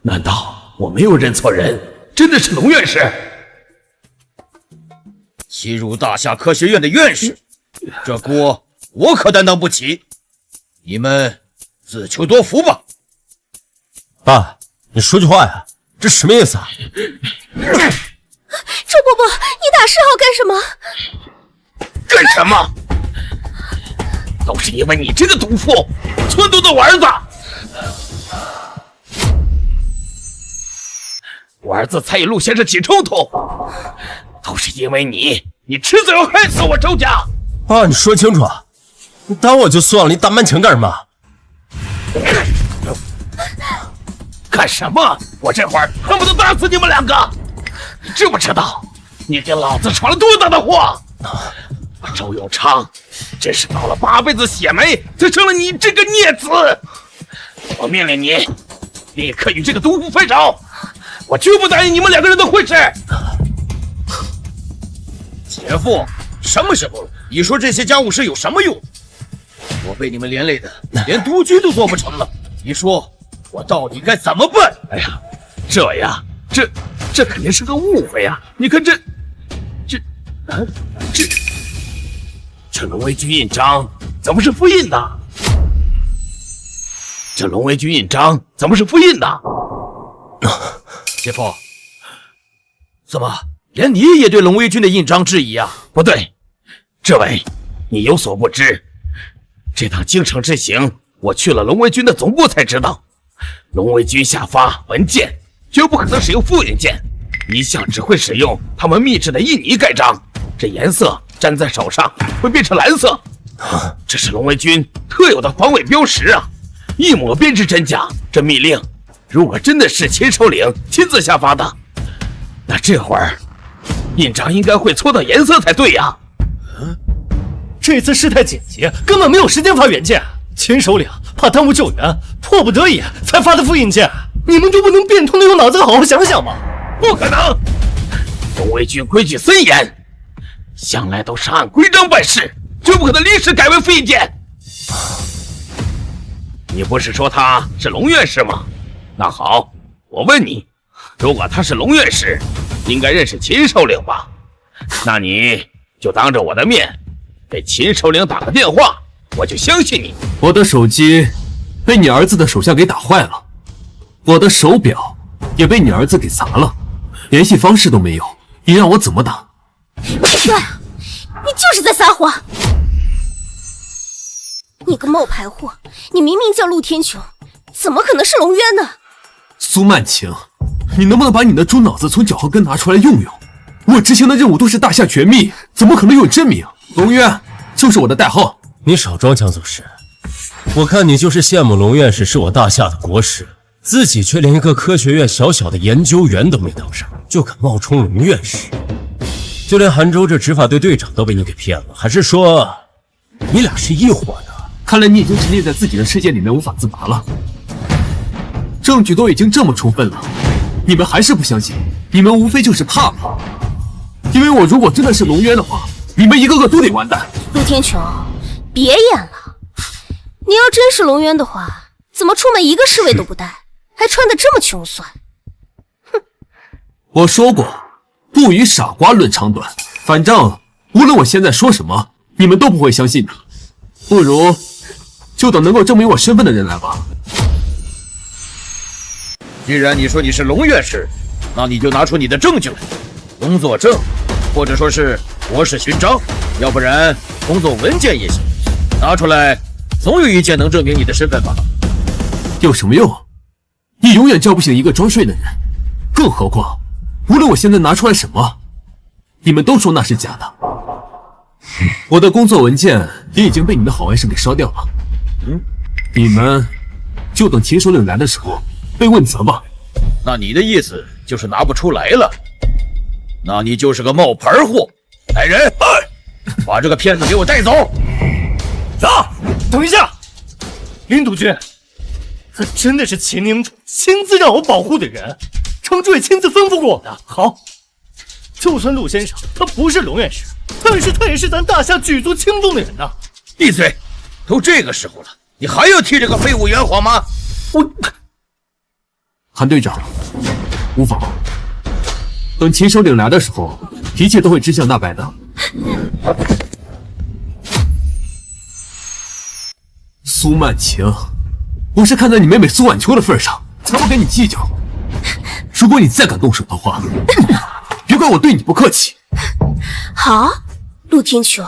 难道我没有认错人？真的是龙院士？欺辱大夏科学院的院士，这锅我可担当不起。你们自求多福吧。爸，你说句话呀。这什么意思啊？周伯伯，你打世豪干什么？干什么？都是因为你这个毒妇，撺掇的我儿子。我儿子才与陆先生起冲突，都是因为你迟早要害死我周家。啊，你说清楚，你打我就算了，你打曼晴干什么？干什么？我这会儿恨不得打死你们两个！你知不知道，你给老子闯了多大的祸？周永昌真是倒了8辈子血霉，才生了你这个孽子！我命令你，立刻与这个毒妇分手！我绝不答应你们2个人的婚事！姐夫，什么时候了？你说这些家务事有什么用？我被你们连累的，连督军都做不成了。你说我到底该怎么办？哎呀，这肯定是个误会呀！你看这龙威军印章怎么是复印的？这龙威军印章怎么是复印的？姐夫，怎么连你也对龙威军的印章质疑啊？不对，这位，你有所不知，这趟京城之行，我去了龙威军的总部才知道，龙威军下发文件绝不可能使用复印件，一向只会使用他们秘制的印泥盖章，这颜色粘在手上会变成蓝色，这是龙威军特有的防伪标识啊！一抹便知真假。这密令如果真的是秦首领亲自下发的，那这会儿印章应该会搓到颜色才对呀。这次事态紧急，根本没有时间发原件。秦首领怕耽误救援，迫不得已才发的复印件。你们就不能变通的用脑子好好想想吗？不可能！龙威军规矩森严，向来都是按规章办事，绝不可能临时改为复印件。你不是说他是龙院士吗？那好，我问你，如果他是龙院士，应该认识秦首领吧？那你就当着我的面给秦首领打个电话，我就相信你。我的手机被你儿子的手下给打坏了，我的手表也被你儿子给砸了，联系方式都没有，你让我怎么打？闭嘴！你就是在撒谎！你个冒牌货！你明明叫陆天穹，怎么可能是龙渊呢？苏曼晴，你能不能把你的猪脑子从脚后跟拿出来用用？我执行的任务都是大夏绝密，怎么可能用真名？龙渊就是我的代号。你少装腔作势，我看你就是羡慕龙院士是我大夏的国师，自己却连一个科学院小小的研究员都没当上，就敢冒充龙院士。就连杭州这执法队队长都被你给骗了，还是说你俩是一伙的？看来你已经沉溺在自己的世界里面无法自拔了。证据都已经这么充分了，你们还是不相信？你们无非就是怕吧？因为我如果真的是龙渊的话，你们一个个都得完蛋。陆天穹，别演了！你要真是龙渊的话，怎么出门一个侍卫都不带，还穿得这么穷酸？哼！我说过，不与傻瓜论长短。反正无论我现在说什么，你们都不会相信的。不如就等能够证明我身份的人来吧。既然你说你是龙院士，那你就拿出你的证据来，工作证，或者说是国士勋章，要不然工作文件也行，拿出来，总有一件能证明你的身份吧？有什么用？你永远叫不醒一个装睡的人。更何况，无论我现在拿出来什么，你们都说那是假的。我的工作文件也已经被你的好外甥给烧掉了。你们就等秦首领来的时候被问责吧。那你的意思就是拿不出来了？那你就是个冒牌货！来人，把这个骗子给我带走！走！等一下，林督军，他真的是秦领主亲自让我保护的人，城主也亲自吩咐过我的。好，就算陆先生他不是龙院士，但是他也是咱大夏举足轻重的人呐。闭嘴！都这个时候了，你还要替这个废物圆谎吗？韩队长，无妨。等秦首领来的时候，一切都会真相大白的。苏曼晴，我是看在你妹妹苏婉秋的份上，才不跟你计较。如果你再敢动手的话，别怪我对你不客气。好，陆天穹，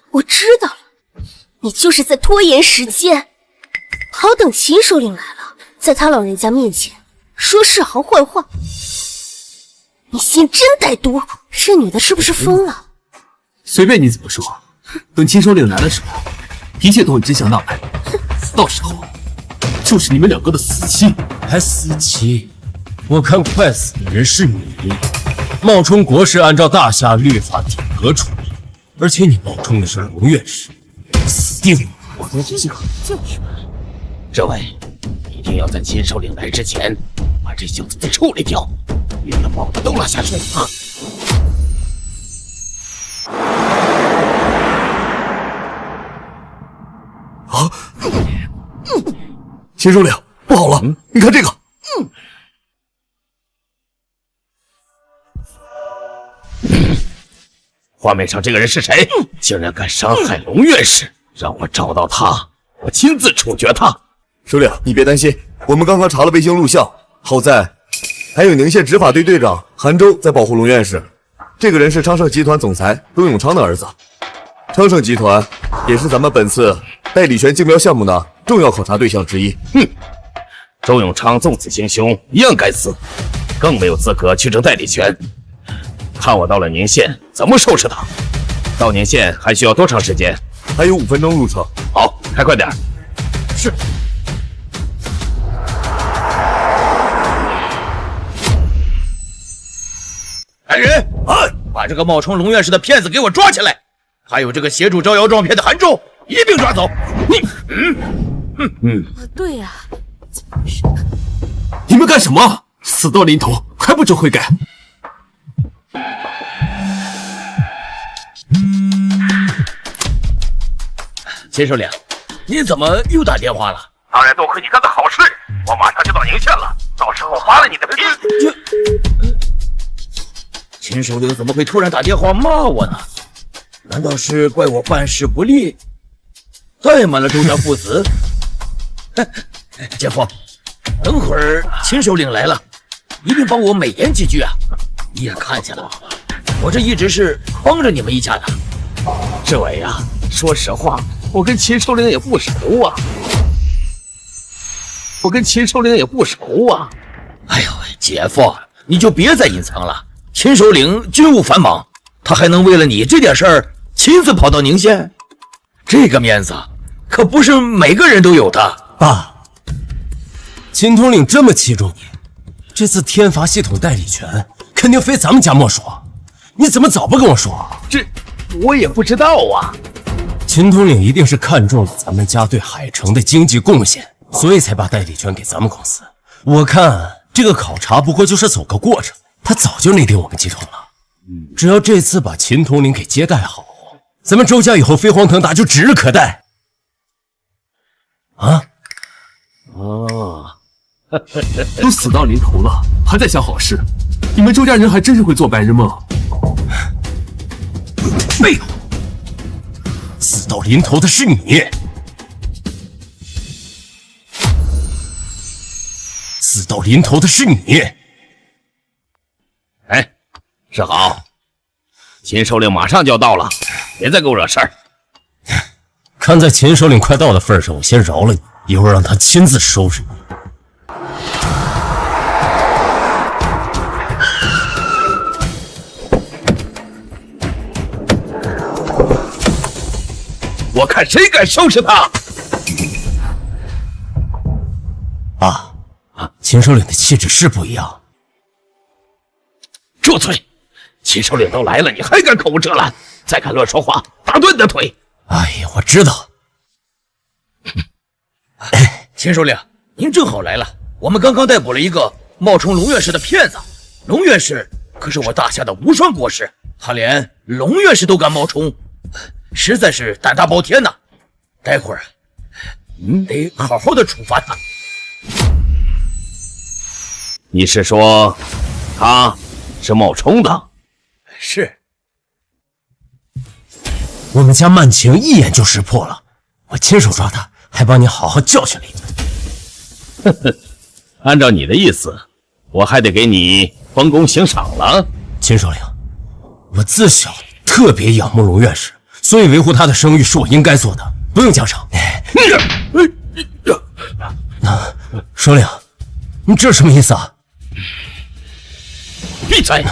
我知道了，你就是在拖延时间，好等秦首领来了，在他老人家面前说世豪坏话。你心真歹毒，这女的是不是疯了？随便你怎么说，等秦首领来的时候，一切都会真相大白。到时候，就是你们两个的死期。还死期？我看快死的人是你。冒充国师按照大夏律法体格处理，而且你冒充的是龙院士，死定了！我的这个就是嘛。这位，一定要在秦首领来之前，把这小子给处理掉，别让帽子都落下水啊！啊！秦首领，不好了！你看这个。画面上这个人是谁？竟然敢伤害龙院士！让我找到他，我亲自处决他。首领，你别担心，我们刚刚查了卫星录像，好在还有宁县执法队队长韩州在保护龙院士。这个人是昌盛集团总裁周永昌的儿子。昌盛集团也是咱们本次代理权竞标项目的重要考察对象之一。哼，周永昌纵此行凶，一样该死，更没有资格去争代理权。看我到了宁县怎么收拾他！到宁县还需要多长时间？还有5分钟路程。好，开快点。是。来人，把这个冒充龙院士的骗子给我抓起来！还有这个协助招摇撞骗的韩州，一并抓走！对呀，你们干什么？死到临头还不知悔改！秦首领，你怎么又打电话了？当然多亏你干的好事，我马上就到宁县了，到时候扒了你的皮。秦首领怎么会突然打电话骂我呢？难道是怪我办事不力，怠慢了周家父子？姐夫，等会儿秦首领来了，一定帮我美言几句啊！你也看见了，我这一直是帮着你们一家的。这位呀，说实话，我跟秦首领也不熟啊。哎呦，姐夫，你就别再隐藏了。秦首领军务繁忙，他还能为了你这点事儿亲自跑到宁县？这个面子可不是每个人都有的。爸，秦统领这么器重你，这次天罚系统代理权肯定非咱们家莫属。你怎么早不跟我说？这我也不知道啊。秦统领一定是看中了咱们家对海城的经济贡献，所以才把代理权给咱们公司。我看这个考察不过就是走个过程，他早就内定我们集团了。只要这次把秦统领给接待好，咱们周家以后飞黄腾达就指日可待。啊？哦，都死到临头了，还在想好事，你们周家人还真是会做白日梦。废物！死到临头的是你，死到临头的是你。哎，是好，秦首领马上就要到了，别再给我惹事儿。看在秦首领快到的份上，我先饶了你，一会儿让他亲自收拾你。我看谁敢收拾他！秦首领的气质是不一样。住嘴！秦首领都来了，你还敢口无遮拦？再敢乱说话，打断你的腿！哎呀，我知道。秦首领，您正好来了，我们刚刚逮捕了一个冒充龙院士的骗子。龙院士可是我大夏的无双国师，他连龙院士都敢冒充，实在是胆大包天呐！待会儿得好好的处罚他。你是说他是冒充的？是。我们家曼晴一眼就识破了，我亲手抓他，还帮你好好教训了一顿。按照你的意思，我还得给你封功行赏了。秦首领，我自小特别仰慕龙院士，所以维护他的声誉是我应该做的，不用奖赏。首领，你这是什么意思啊？闭嘴！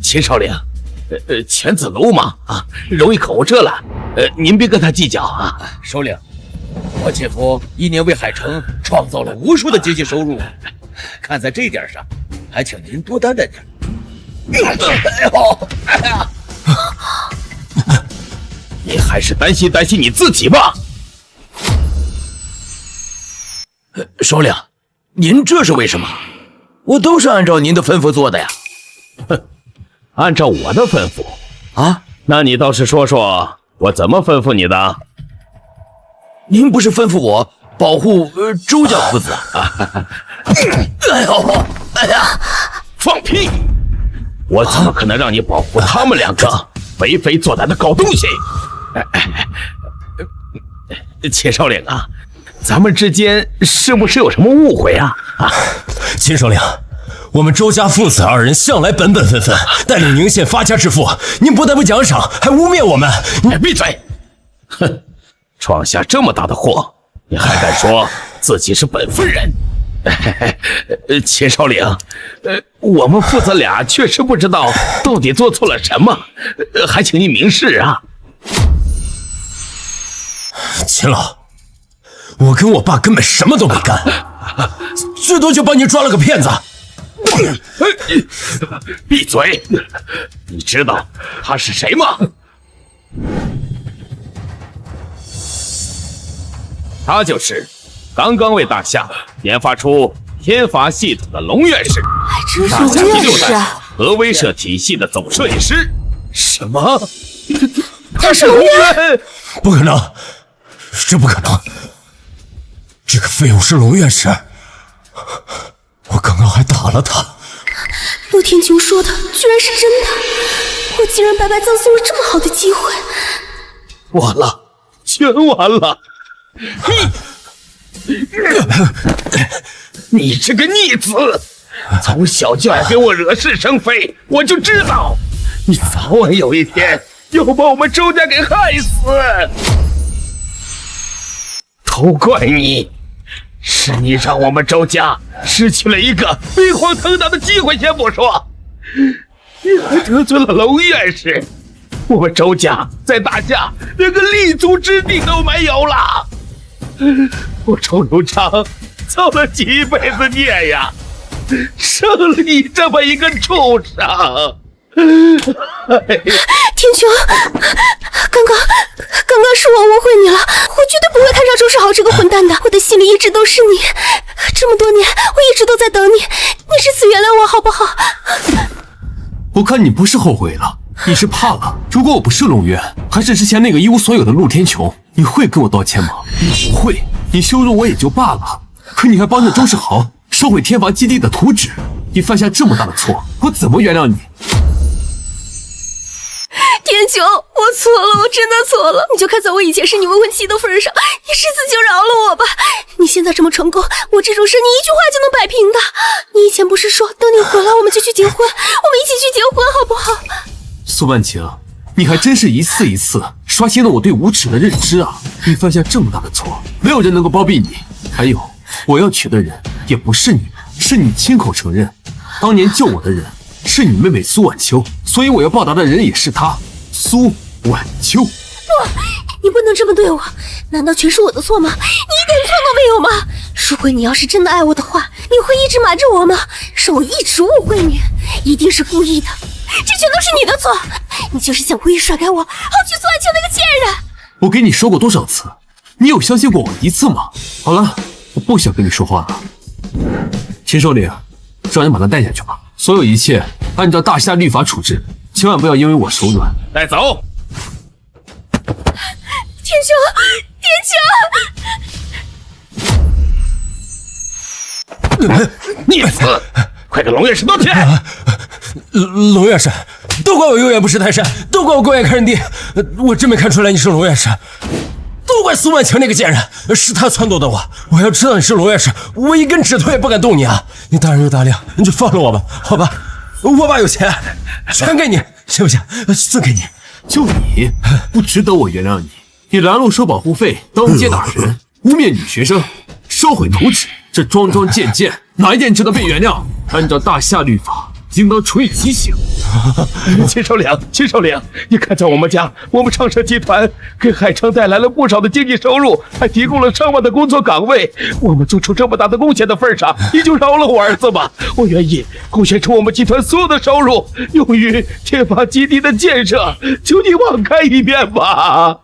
秦首领，犬子鲁莽啊，容易口无遮拦。您别跟他计较啊。首领，我姐夫一年为海城创造了无数的经济收入，看在这点上，还请您多担待点。你还是担心你自己吧。首领，您这是为什么？我都是按照您的吩咐做的呀。哼，按照我的吩咐啊？那你倒是说说，我怎么吩咐你的？您不是吩咐我保护周家父子啊？哎呀！放屁！我怎么可能让你保护他们两个为非作歹的狗东西？秦首领啊，咱们之间是不是有什么误会啊？秦首领，我们周家父子二人向来本分，带领宁县发家致富，您不但不奖赏，还污蔑我们。你闭嘴！哼，闯下这么大的祸，你还敢说自己是本分人？秦首领，我们父子俩确实不知道到底做错了什么，还请你明示啊。秦老，我跟我爸根本什么都没干，最多就帮你抓了个骗子。闭嘴！你知道他是谁吗？他就是刚刚为大夏研发出天罚系统的龙院士，还真是大夏第6代啊！核威慑体系的总设计师。什么？他是龙院？不可能，这不可能！这个废物是龙院士，我刚刚还打了他。陆天穹说的居然是真的，我竟然白白葬送了这么好的机会。完了，全完了！你这个逆子，从小就爱给我惹是生非，我就知道你早晚有一天要把我们周家给害死。都怪你，是你让我们周家失去了一个飞黄腾达的机会先不说，你还得罪了龙院士，我们周家在大夏连个立足之地都没有了。我周如常造了几辈子孽呀，生了你这么一个畜生！天穹，刚刚是我误会你了，我绝对不会看上周世豪这个混蛋的，我的心里一直都是你，这么多年我一直都在等你，你这次原谅我好不好？我看你不是后悔了，你是怕了。如果我不是龙渊，还是之前那个一无所有的陆天穹，你会跟我道歉吗？你不会，你羞辱我也就罢了，可你还帮着周世豪收毁天罚基地的图纸，你犯下这么大的错，我怎么原谅你？天穹，我错了，我真的错了。你就看在我以前是你未婚妻的份上，你这次就饶了我吧。你现在这么成功，我这种事你一句话就能摆平的。你以前不是说等你回来我们就去结婚，我们一起去结婚好不好？苏万晴，你还真是一次一次刷新了我对无耻的认知啊！你犯下这么大的错，没有人能够包庇你。还有，我要娶的人也不是你，是你亲口承认，当年救我的人是你妹妹苏婉秋，所以我要报答的人也是她，苏婉秋。不，你不能这么对我，难道全是我的错吗？你一点错都没有吗？如果你要是真的爱我的话，你会一直瞒着我吗？是我一直误会你，一定是故意的，这全都是你的错，你就是想故意甩开我，好去苏婉秋那个贱人。我给你说过多少次，你有相信过我一次吗？好了，我不想跟你说话了。秦首领，让人把他带下去吧，所有一切按照大夏律法处置，千万不要因为我手软。带走。天穹，逆子，快给龙院士道歉！龙院士，都怪我有眼不识泰山，都怪我狗眼看人低，我真没看出来你是龙院士，都怪怪苏万晴那个贱人，是他撺掇的我。我要知道你是龙院士，我一根指头也不敢动你啊！你大人有大量，你就放了我吧，好吧？我爸有钱，全给你，行不行？赠给你。就你不值得我原谅你。你拦路收保护费，当街打人，污蔑女学生，烧毁图纸，这桩桩件件，哪一件值得被原谅？按照大夏律法，应当处以极刑。秦首领，秦首领，你看在我们家，我们昌盛集团给海城带来了不少的经济收入，还提供了上万的工作岗位。我们做出这么大的贡献的份上，你就饶了我儿子吧。我愿意贡献出我们集团所有的收入，用于天发基地的建设。求你网开一面吧。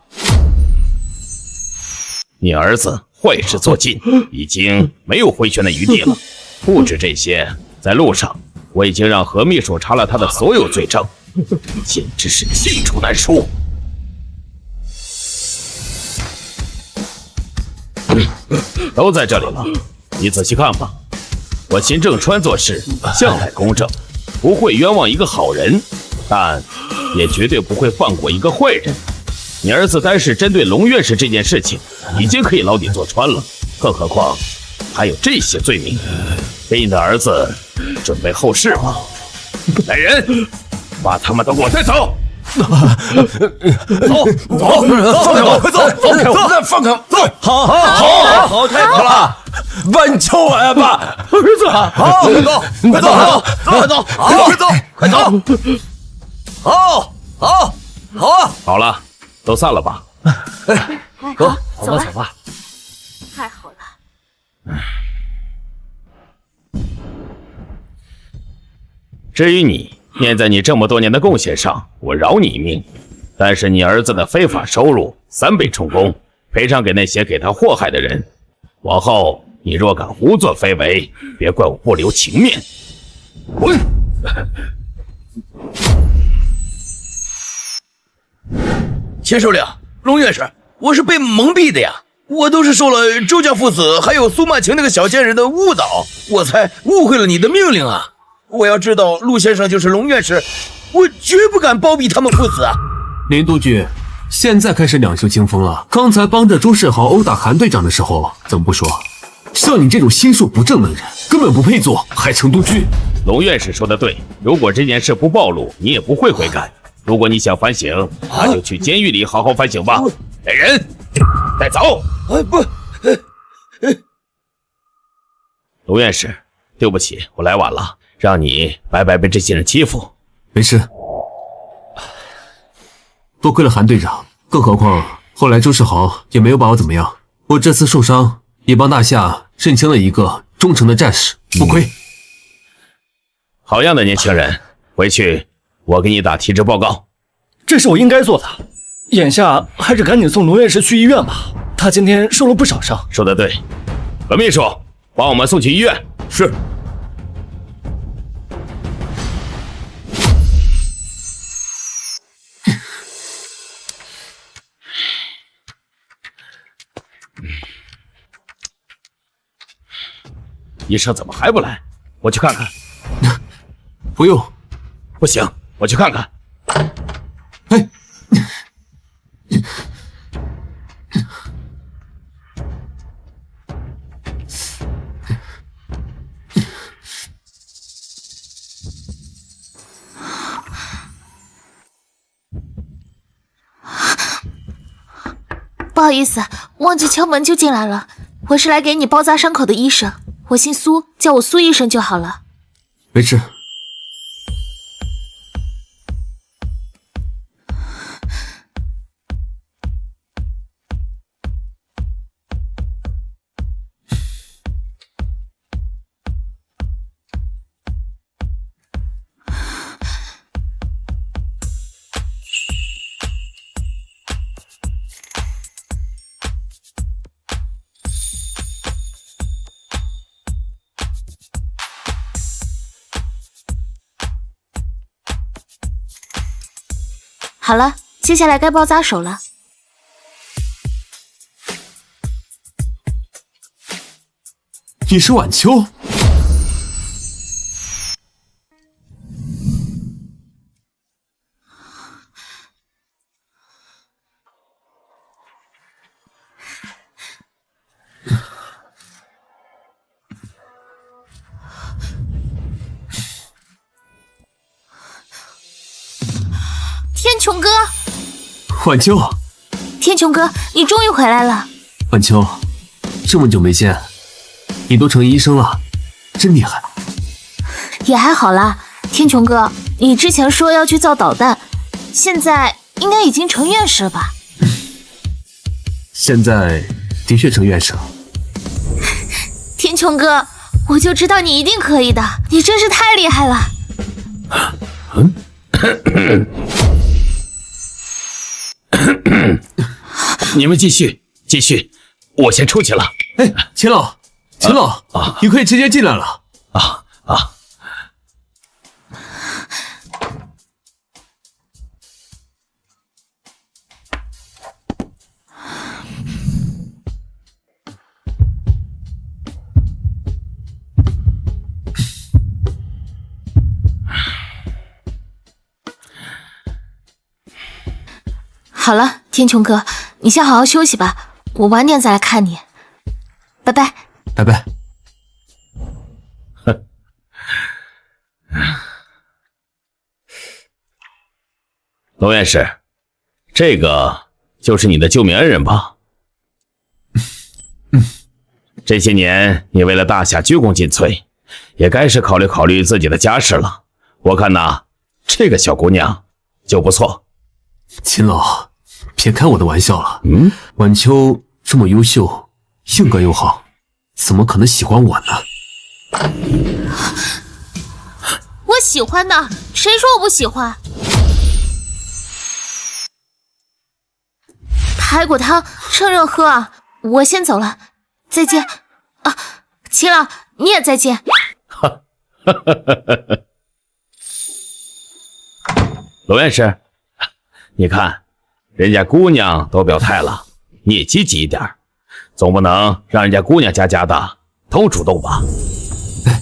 你儿子坏事做尽，已经没有回旋的余地了。不止这些，在路上我已经让何秘书查了他的所有罪证，简直是罄竹难书。都在这里了，你仔细看吧。我秦正川做事向来公正，不会冤枉一个好人，但也绝对不会放过一个坏人。你儿子单是针对龙院士这件事情，已经可以牢底坐穿了，更何况还有这些罪名。给你的儿子准备后事吧。来人，把他们都给我带走！走，放开我，快走，放开我，放开我，走！好，太好了，挽救我呀，爸！儿子，好，快走，快走，快走，快走，好啊！好了，都散了吧。走吧。太好了。至于你，念在你这么多年的贡献上，我饶你一命。但是你儿子的非法收入3倍充公，赔偿给那些给他祸害的人。往后你若敢胡作非为，别怪我不留情面。滚！秦首领，龙院士，我是被蒙蔽的呀，我都是受了周家父子还有苏曼晴那个小贱人的误导，我才误会了你的命令啊！我要知道陆先生就是龙院士，我绝不敢包庇他们父子啊！林督军，现在开始两袖清风了。刚才帮着周世豪殴打韩队长的时候，怎么不说？像你这种心术不正的人，根本不配做海城督军。龙院士说的对，如果这件事不暴露，你也不会悔改。如果你想反省，那就去监狱里好好反省吧。来人，带走！不，龙院士，对不起，我来晚了，让你白白被这些人欺负。没事，多亏了韩队长，更何况后来周世豪也没有把我怎么样。我这次受伤，也帮大夏认清了一个忠诚的战士，不亏。好样的，年轻人！回去我给你打体质报告。这是我应该做的，眼下还是赶紧送龙院士去医院吧，他今天受了不少伤。说得对，何秘书，把我们送去医院。是。医生怎么还不来？我去看看。不用，不行，我去看看。哎，不好意思，忘记敲门就进来了。我是来给你包扎伤口的医生，我姓苏，叫我苏医生就好了。没事。好了，接下来该包扎手了。你是晚秋？天穹哥，晚秋，天穹哥，你终于回来了。晚秋，这么久没见，你都成医生了，真厉害。也还好啦，天穹哥，你之前说要去造导弹，现在应该已经成院士了吧？现在的确成院士了。天穹哥，我就知道你一定可以的，你真是太厉害了。你们继续，我先出去了。哎，秦老，你可以直接进来了。好了，天穹哥，你先好好休息吧，我晚点再来看你。拜拜。拜拜。龙院士，这个就是你的救命恩人吧？这些年你为了大夏鞠躬尽瘁，也该是考虑考虑自己的家事了。我看呐，这个小姑娘就不错。秦老，别开我的玩笑了。晚秋这么优秀，性格又好，怎么可能喜欢我呢？我喜欢的，谁说我不喜欢？排骨汤趁热喝啊！我先走了，再见啊！秦老，你也再见。罗院士，你看，人家姑娘都表态了，你也积极一点，总不能让人家姑娘家的都主动吧？哎，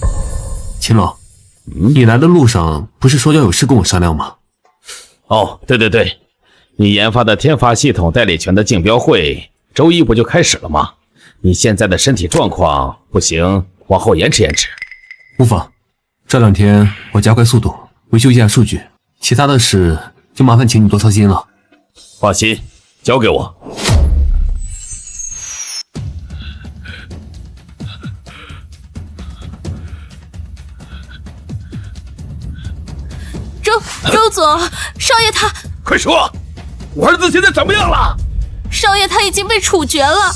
秦老，你来的路上不是说要有事跟我商量吗？哦，对，你研发的天发系统代理权的竞标会周一不就开始了吗？你现在的身体状况不行，往后延迟。无妨，这2天我加快速度维修一下数据，其他的事就麻烦请你多操心了。放心，交给我。周总，少爷他……快说，我儿子现在怎么样了？少爷他已经被处决了。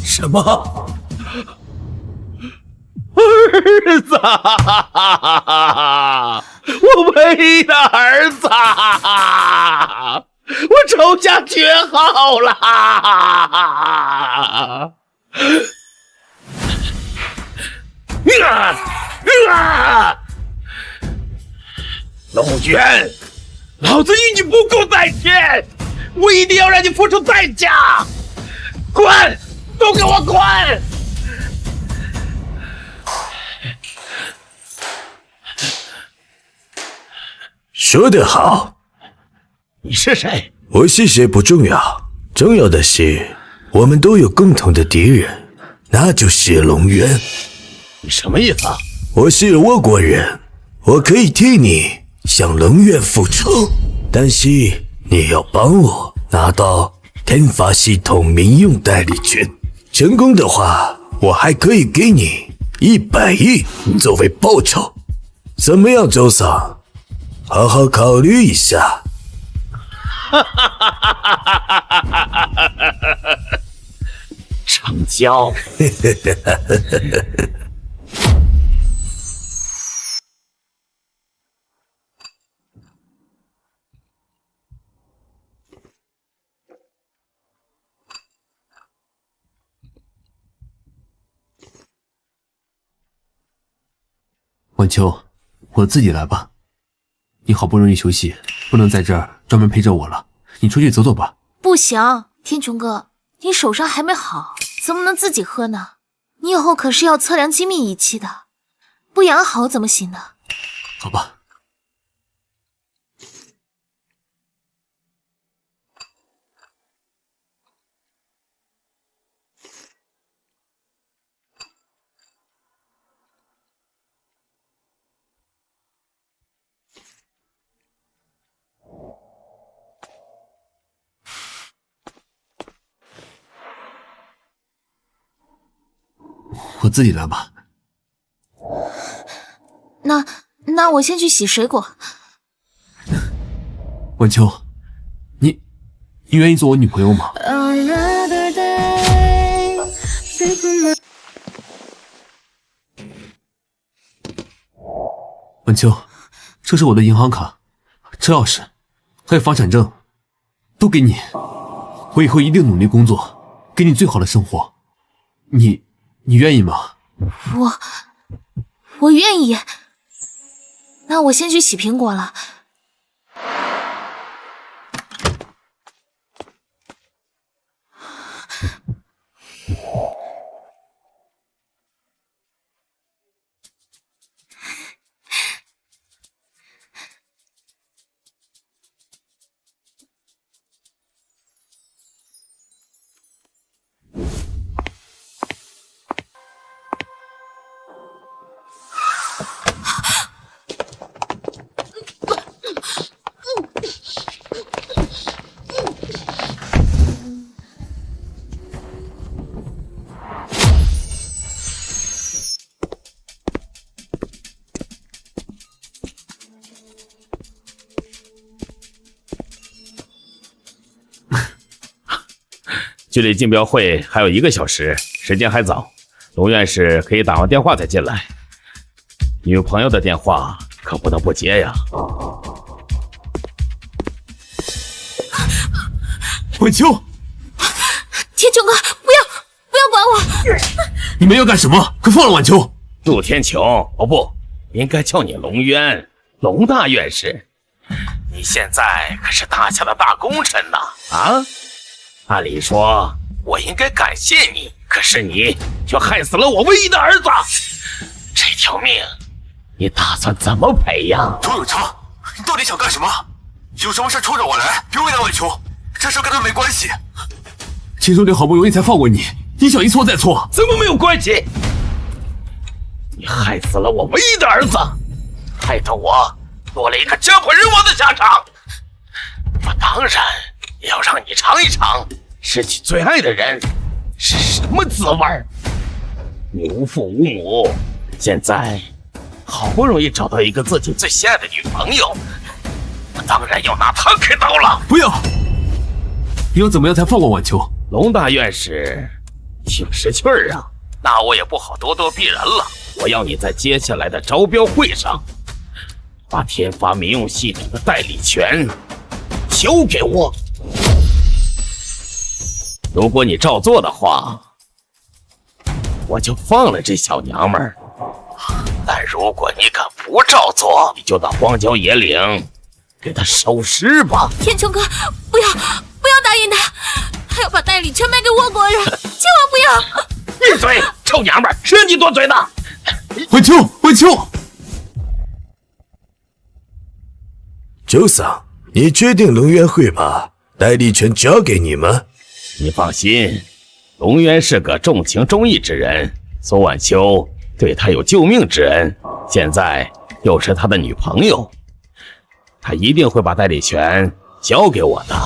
什么？儿子，我唯一的儿子，我周家绝后了！龙渊，老子与你不共戴天，我一定要让你付出代价！滚，都给我滚！说得好。你是谁？我是谁不重要，重要的是我们都有共同的敌人，那就是龙渊。你什么意思啊？我是倭国人，我可以替你向龙渊复仇，但是你要帮我拿到天发系统民用代理权。成功的话，我还可以给你100亿作为报酬。怎么样，周桑？好好考虑一下。成交。晚秋，我自己来吧。你好不容易休息，不能在这儿专门陪着我了。你出去走走吧。不行，天穹哥，你手上还没好，怎么能自己喝呢？你以后可是要测量机密仪器的，不养好怎么行呢？好吧。我自己来吧。那我先去洗水果。晚秋，你愿意做我女朋友吗？晚秋，这是我的银行卡、车钥匙，还有房产证，都给你。我以后一定努力工作，给你最好的生活。你愿意吗？我愿意。那我先去洗苹果了。距离竞标会还有1个小时，时间还早，龙院士可以打完电话再进来。女朋友的电话可不能不接呀。晚秋，天穹哥，不要管我！你们要干什么？快放了晚秋！陆天穹，哦不，应该叫你龙渊，龙大院士。你现在可是大夏的大功臣呐！啊？按理说，我应该感谢你，可是你却害死了我唯一的儿子。这条命，你打算怎么赔呀？周永昌，你到底想干什么？有什么事冲着我来，别为难晚秋，这事跟他没关系。秦兄弟好不容易才放过你，你想一错再错？怎么没有关系？你害死了我唯一的儿子，害得我落了一个家破人亡的下场。我当然也要让你尝一尝失去最爱的人是什么滋味。你无父无母，现在好不容易找到一个自己最心爱的女朋友，我当然要拿她开刀了。不要！你要怎么样才放过晚秋？龙大院士挺识趣儿啊，那我也不好咄咄逼人了。我要你在接下来的招标会上，把天发民用系统的代理权交给我。如果你照做的话，我就放了这小娘们儿；但如果你敢不照做，你就到荒郊野岭给她收尸吧。天穹哥，不要答应他，他要把代理权卖给倭国人，千万不要！闭嘴，臭娘们儿，是你多嘴的。晚秋，晚秋，周桑，你确定龙渊会把代理权交给你吗？你放心，龙渊是个重情重义之人，苏晚秋对他有救命之恩，现在又是他的女朋友，他一定会把代理权交给我的。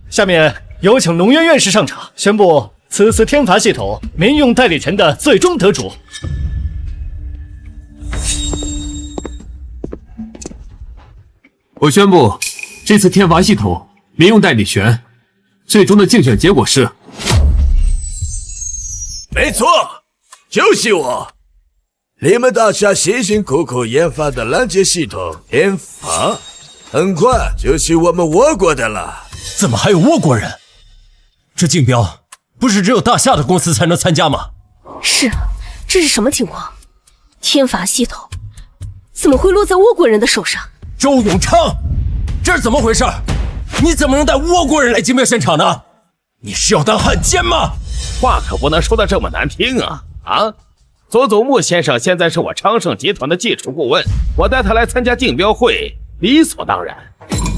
下面有请龙渊院士上场，宣布此次天罚系统民用代理权的最终得主。我宣布，这次天罚系统民用代理权最终的竞选结果是，没错，就是我。你们大家辛辛苦苦研发的拦截系统天罚，很快就是我们倭国的了。怎么还有倭国人？这竞标不是只有大夏的公司才能参加吗？是啊，这是什么情况？天罚系统怎么会落在倭国人的手上？周永昌，这是怎么回事？你怎么能带倭国人来竞标现场呢？你是要当汉奸吗？话可不能说得这么难听啊！啊，佐佐木先生现在是我昌盛集团的技术顾问，我带他来参加竞标会，理所当然。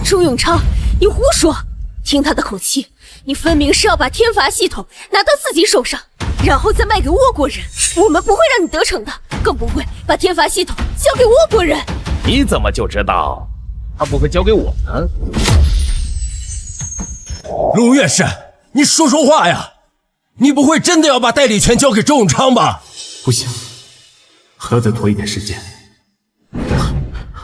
周永昌，你胡说！听他的口气，你分明是要把天罚系统拿到自己手上，然后再卖给倭国人。我们不会让你得逞的，更不会把天罚系统交给倭国人。你怎么就知道他不会交给我呢？陆院士，你说说话呀！你不会真的要把代理权交给周永昌吧？不行，还要再拖一点时间。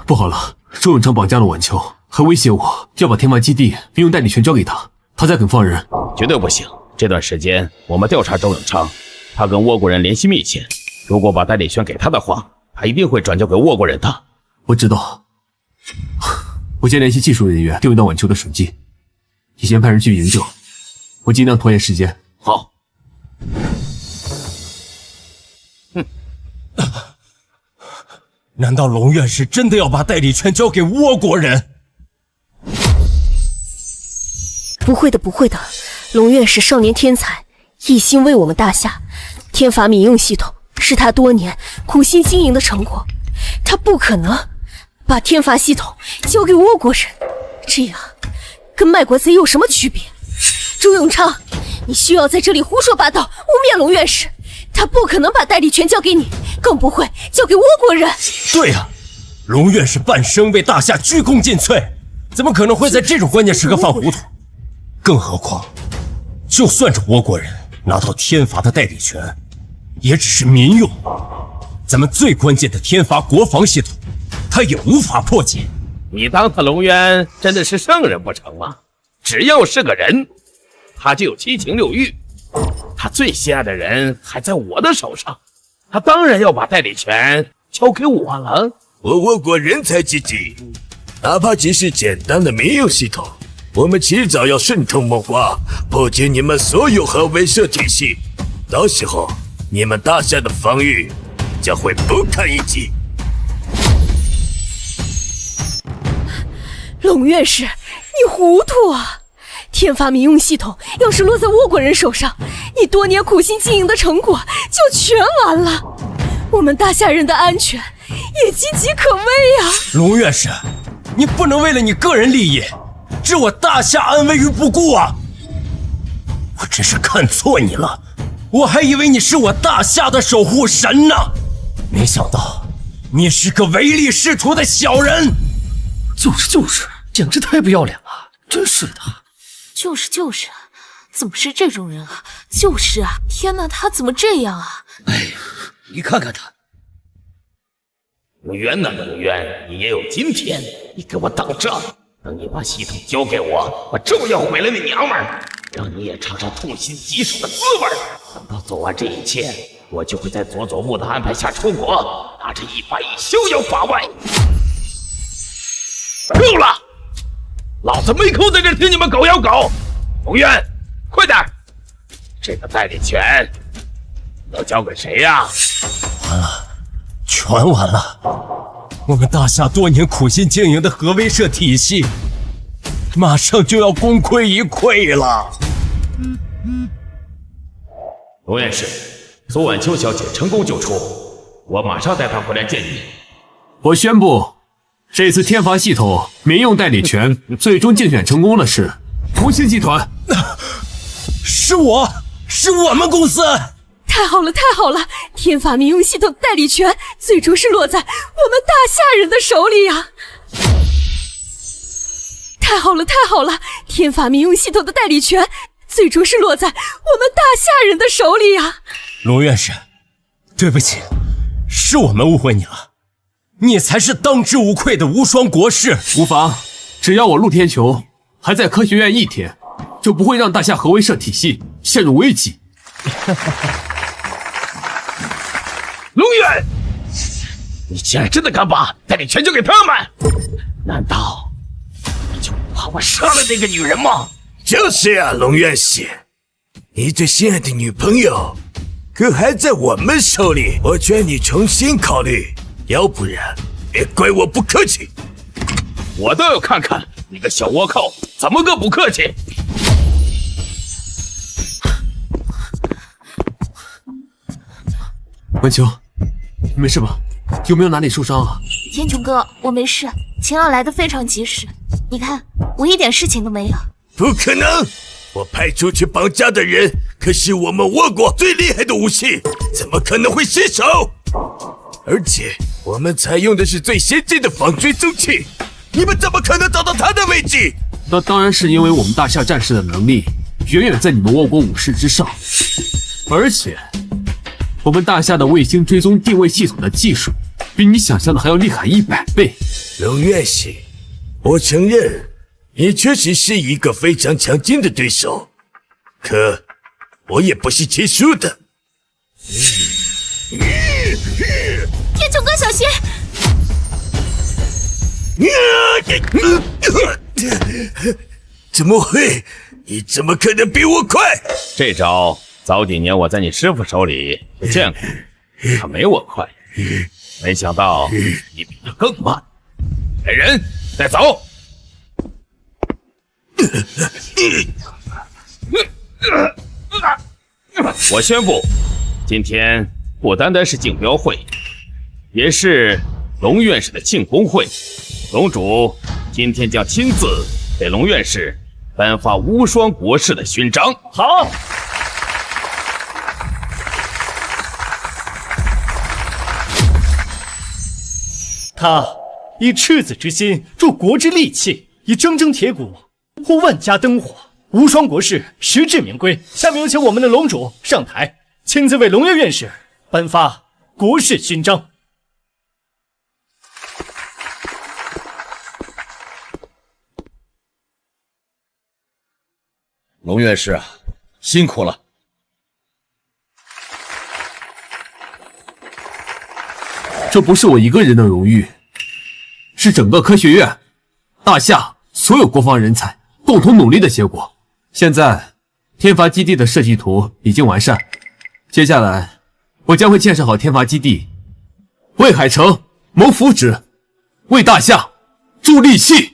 不好了，周永昌绑架了晚秋，还威胁我要把天发基地民用代理权交给他，他才肯放人。绝对不行！这段时间我们调查周永昌，他跟倭国人联系密切，如果把代理权给他的话，他一定会转交给倭国人的。我知道，我先联系技术人员调用到晚秋的手机，你先派人去营救，我尽量拖延时间。好。难道龙院士真的要把代理权交给倭国人？不会的，不会的，龙院士少年天才，一心为我们大夏。天法民用系统是他多年苦心经营的成果，他不可能把天法系统交给倭国人，这样跟卖国贼有什么区别？周永昌，你需要在这里胡说八道，污蔑龙院士。他不可能把代理权交给你，更不会交给倭国人。对呀，龙院士半生为大夏鞠躬尽瘁，怎么可能会在这种关键时刻犯糊涂？更何况，就算是倭国人拿到天罚的代理权，也只是民用。咱们最关键的天罚国防系统，他也无法破解。你当他龙渊真的是圣人不成吗？只要是个人，他就有七情六欲。他最心爱的人还在我的手上，他当然要把代理权交给我了。倭国人才济济，哪怕只是简单的民用系统，我们迟早要顺藤摸瓜，破解你们所有核威慑体系。到时候，你们大夏的防御将会不堪一击。龙院士，你糊涂啊！天罚民用系统要是落在倭国人手上，你多年苦心经营的成果就全完了，我们大夏人的安全也岌岌可危啊！龙院士，你不能为了你个人利益，置我大夏安危于不顾啊！我真是看错你了，我还以为你是我大夏的守护神呢，没想到你是个唯利是图的小人。就是，简直太不要脸了，真是的。就是，怎么是这种人啊？就是啊，天哪，他怎么这样啊？哎，你看看他，龙渊呐，龙渊，你也有今天！你给我等着，等你把系统交给我，我照样毁了你娘们儿，让你也尝尝痛心疾首的滋味。等到做完这一切，我就会在佐佐木的安排下出国，拿着100亿逍遥法外。够了！老子没空在这听你们狗咬狗。龙渊，快点！这个代理权要交给谁呀？完了，全完了！我们大夏多年苦心经营的核威慑体系，马上就要功亏一篑了。龙院士，左晚秋小姐成功救出，我马上带她回来见你。我宣布，这次天罚系统民用代理权最终竞选成功的是福星集团。是我们公司！太好了，太好了！天法民用系统代理权最终是落在我们大夏人的手里呀！太好了，太好了！天法民用系统的代理权最终是落在我们大夏人的手里呀！龙院士，对不起，是我们误会你了。你才是当之无愧的无双国士。无妨，只要我陆天球还在科学院一天，就不会让大夏核威慑体系陷入危机。龙渊，你竟然真的敢把代理权交给他们？难道你就不怕我杀了那个女人吗？就是啊，龙院士，你最心爱的女朋友可还在我们手里，我劝你重新考虑，要不然别怪我不客气。我倒要看看你个小倭寇怎么个不客气！晚秋，你没事吧？有没有哪里受伤啊？天穹哥，我没事，秦老来得非常及时，你看我一点事情都没有。不可能！我派出去绑架的人可是我们倭国最厉害的武器，怎么可能会失手？而且我们采用的是最先进的防追踪器，你们怎么可能找到他的位置？那当然是因为我们大夏战士的能力远远在你们倭国武士之上，而且我们大夏的卫星追踪定位系统的技术，比你想象的还要厉害100倍。龙院士，我承认你确实是一个非常强劲的对手，可我也不是吃素的。天穹哥，小心！怎么会？你怎么可能比我快？这招早几年我在你师傅手里就见过，他没我快，没想到你比他更慢。来人，带走！我宣布，今天不单单是竞标会，也是龙院士的庆功会。龙主今天将亲自给龙院士颁发无双国士的勋章。好。他以赤子之心助国之利器，以铮铮铁骨护万家灯火。无双国士实至名归。下面有请我们的龙主上台，亲自为龙月院士颁发国士勋章。龙院士啊，辛苦了。这不是我一个人的荣誉，是整个科学院、大夏所有国防人才共同努力的结果。现在，天罚基地的设计图已经完善，接下来我将会建设好天罚基地，为海城谋福祉，为大夏助力气。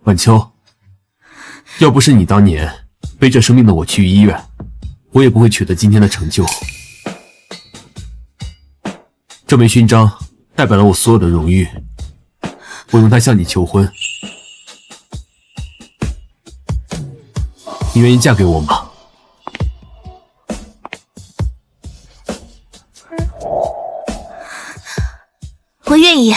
晚秋，要不是你当年背着生命的我去医院，我也不会取得今天的成就。这枚勋章代表了我所有的荣誉，我用它向你求婚，你愿意嫁给我吗？我愿意。